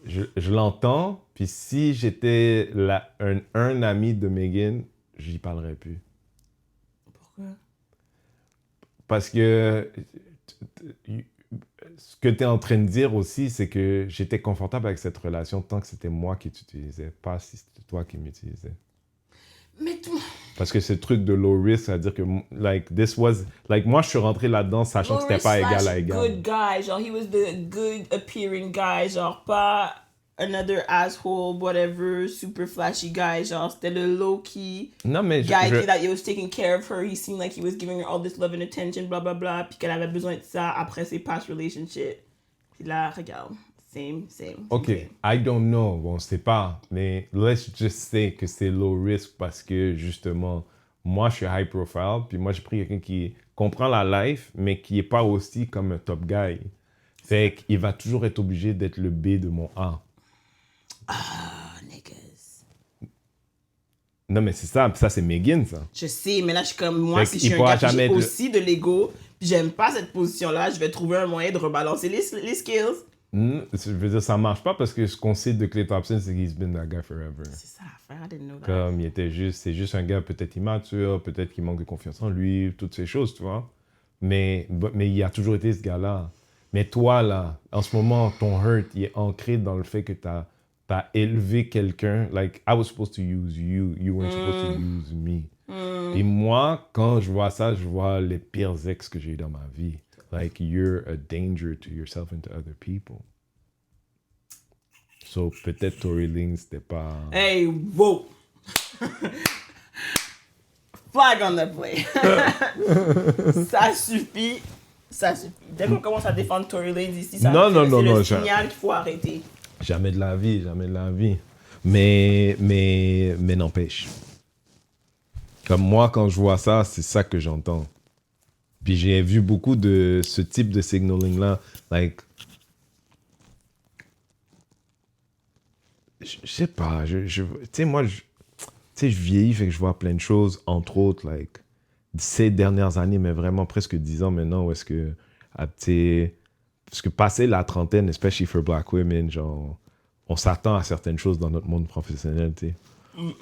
je l'entends, puis si j'étais un ami de Megan, j'y parlerais plus. Pourquoi? Parce que ce que tu es en train de dire aussi, c'est que j'étais confortable avec cette relation tant que c'était moi qui t'utilisais, pas si c'était toi qui m'utilisais. Mais tout... Parce que ce truc de low risk, c'est-à-dire que, moi, je suis rentré là-dedans sachant que c'était pas égal à égal. Good guy, genre, he was the good appearing guy, genre, pas another asshole, whatever, super flashy guy, genre, c'était le low-key Non, mais guy that he was taking care of her, he seemed like he was giving her all this love and attention, blah, blah, blah, puis qu'elle avait besoin de ça après ses past relationships. Puis là, regarde, same. OK, same. I don't know, bon, c'est pas, mais let's just say que c'est low risk parce que, justement, moi, je suis high profile, puis moi, j'ai pris quelqu'un qui comprend la life, mais qui est pas aussi comme un top guy. Fait qu'il va toujours être obligé d'être le B de mon A. Ah, niggas. Non, mais c'est ça, c'est Megan, ça. Je sais, mais là, je suis comme, moi, Fait si je qu'il suis un pourra gars, puis jamais j'ai être- aussi de l'ego, puis j'aime pas cette position-là, je vais trouver un moyen de rebalancer les skills. Je veux dire, ça marche pas parce que ce qu'on sait de Klay Thompson, c'est qu'il been that guy forever. C'est ça l'affaire, I didn't know that. Comme c'est juste un gars peut-être immature, peut-être qu'il manque de confiance en lui, toutes ces choses, tu vois. Mais il a toujours été ce gars-là. Mais toi, là, en ce moment, ton hurt, il est ancré dans le fait que t'as élevé quelqu'un. Like, I was supposed to use you. You weren't supposed to use me. Et moi, quand je vois ça, je vois les pires ex que j'ai eu dans ma vie. Like, you're a danger to yourself and to other people. So, peut-être Tory Lanez, c'était pas... Hey, whoa! Flag on the play. Ça suffit. Dès qu'on commence à défendre Tory Lanez ici, c'est le signal qu'il faut arrêter. Jamais de la vie. Mais n'empêche. Comme moi, quand je vois ça, c'est ça que j'entends. Puis j'ai vu beaucoup de ce type de signaling-là. Like, je sais pas. Tu sais, moi, je vieillis, fait que je vois plein de choses. Entre autres, like, ces dernières années, mais vraiment presque 10 ans maintenant, où est-ce que, parce que passer la trentaine, especially for black women, genre, on s'attend à certaines choses dans notre monde professionnel, tu sais.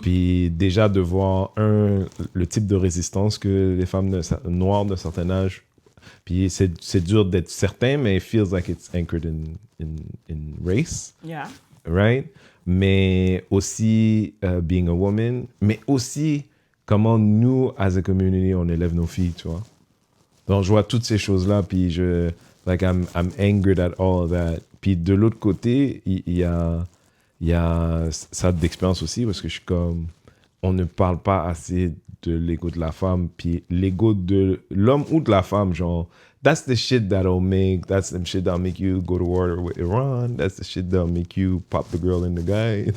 Puis déjà de voir, le type de résistance que les femmes noires d'un certain âge, puis c'est dur d'être certain, mais it feels like it's anchored in race, Yeah. right? Mais aussi being a woman, mais aussi comment nous, as a community, on élève nos filles, tu vois. Donc je vois toutes ces choses-là, puis I'm angered at all of that. Puis de l'autre côté, il y a ça d'expérience aussi, parce que je suis comme, on ne parle pas assez de l'ego de la femme, puis l'ego de l'homme ou de la femme, genre, that's the shit that's the shit that'll make you go to war with Iran, that's the shit that'll make you pop the girl in the guy,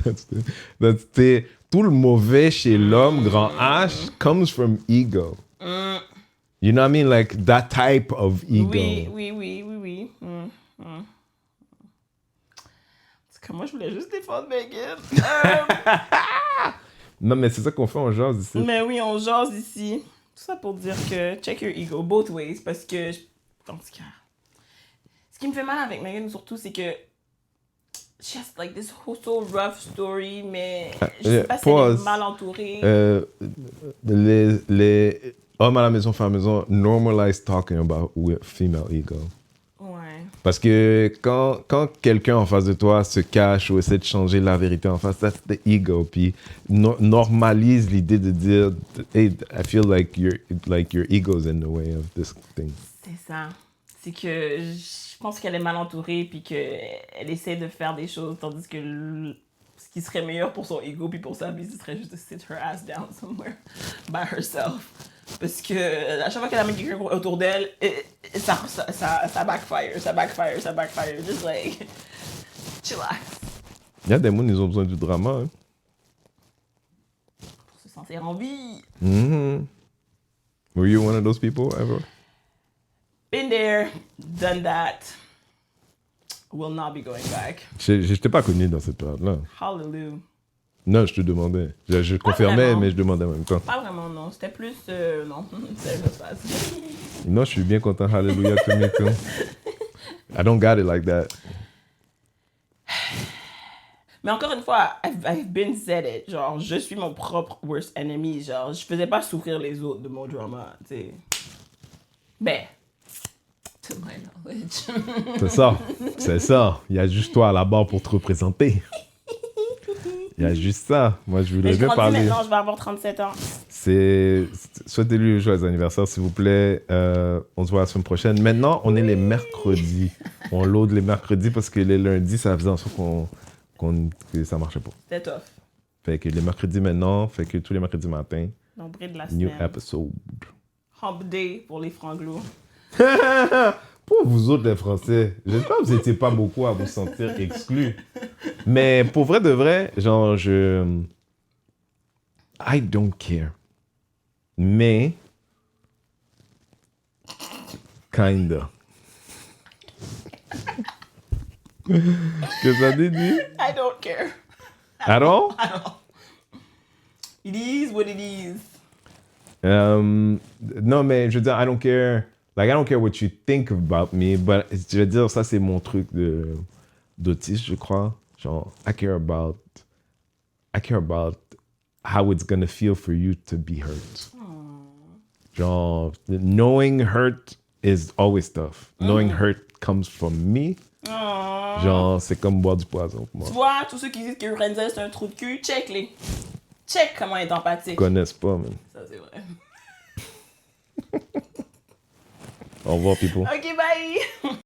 tout le mauvais chez l'homme, grand H, comes from ego. You know what I mean? Like, that type of ego. Oui. C'est comme moi, je voulais juste défendre Megan. Non, mais c'est ça qu'on fait en jase ici. Mais oui, on jase ici. Tout ça pour dire que check your ego both ways, parce que, en tout cas, ce qui me fait mal avec Megan surtout, c'est que she has like this whole so rough story, mais je sais pas si elle est mal entourée. Les hommes à la maison, femmes à la maison, normalize talking about female ego. Ouais. Parce que quand quelqu'un en face de toi se cache ou essaie de changer la vérité en face, that's the ego. Puis normalise l'idée de dire, hey, I feel like your ego's in the way of this thing. C'est ça. C'est que je pense qu'elle est mal entourée puis qu'elle essaie de faire des choses tandis que ce qui serait meilleur pour son ego puis pour sa vie, ce serait juste de sit her ass down somewhere by herself. Parce que à chaque fois qu'elle amène quelqu'un autour d'elle, ça backfire, ça backfire, ça backfire. Just like, chillax. Il y a des gens, ils ont besoin du drama. Hein. Pour se sentir en vie. Mm-hmm. Were you one of those people ever? Been there, done that. Will not be going back. Je t'ai pas connu dans cette période-là. Hallelujah. Non, je te demandais. Je confirmais, vraiment. mais je demandais en même temps. Pas vraiment, non. C'était plus... non, c'est une autre phase. Non, je suis bien content. Hallelujah to me too. I don't got it like that. Mais encore une fois, I've been said it. Genre, je suis mon propre worst enemy. Genre, je faisais pas souffrir les autres de mon drama, tu sais. Ben, to my knowledge. C'est ça. C'est ça. Il y a juste toi à la barre pour te représenter. Il y a juste ça. Moi, je voulais Mais je bien grandis parler. maintenant, je vais avoir 37 ans. Souhaitez-lui joyeux anniversaire, s'il vous plaît. On se voit la semaine prochaine. Maintenant, on est les mercredis. On load les mercredis parce que les lundis, ça faisait en sorte que ça marchait pas. C'était tough. Fait que les mercredis maintenant, fait que tous les mercredis matin, Nombril de la new semaine. episode. Hump day pour les franglos. Pour vous autres, les Français, j'espère que vous n'étiez pas beaucoup à vous sentir exclus. Mais pour vrai de vrai, genre, I don't care. Mais... Kinda. Que ça dit? I don't care. At all? It is what it is. Non, mais je veux dire, I don't care. Like, I don't care what you think about me, but je veux dire, ça, c'est mon truc d'autiste, je crois. Genre, I care about how it's gonna feel for you to be hurt. Genre, knowing hurt is always tough. Knowing hurt comes from me. Genre, c'est comme boire du poison pour moi. Tu vois, tous ceux qui disent que Renzel c'est un trou de cul, check-les. Check comment il est empathique. Ils connaissent pas, man. Ça, c'est vrai. Au revoir, people. Ok, bye!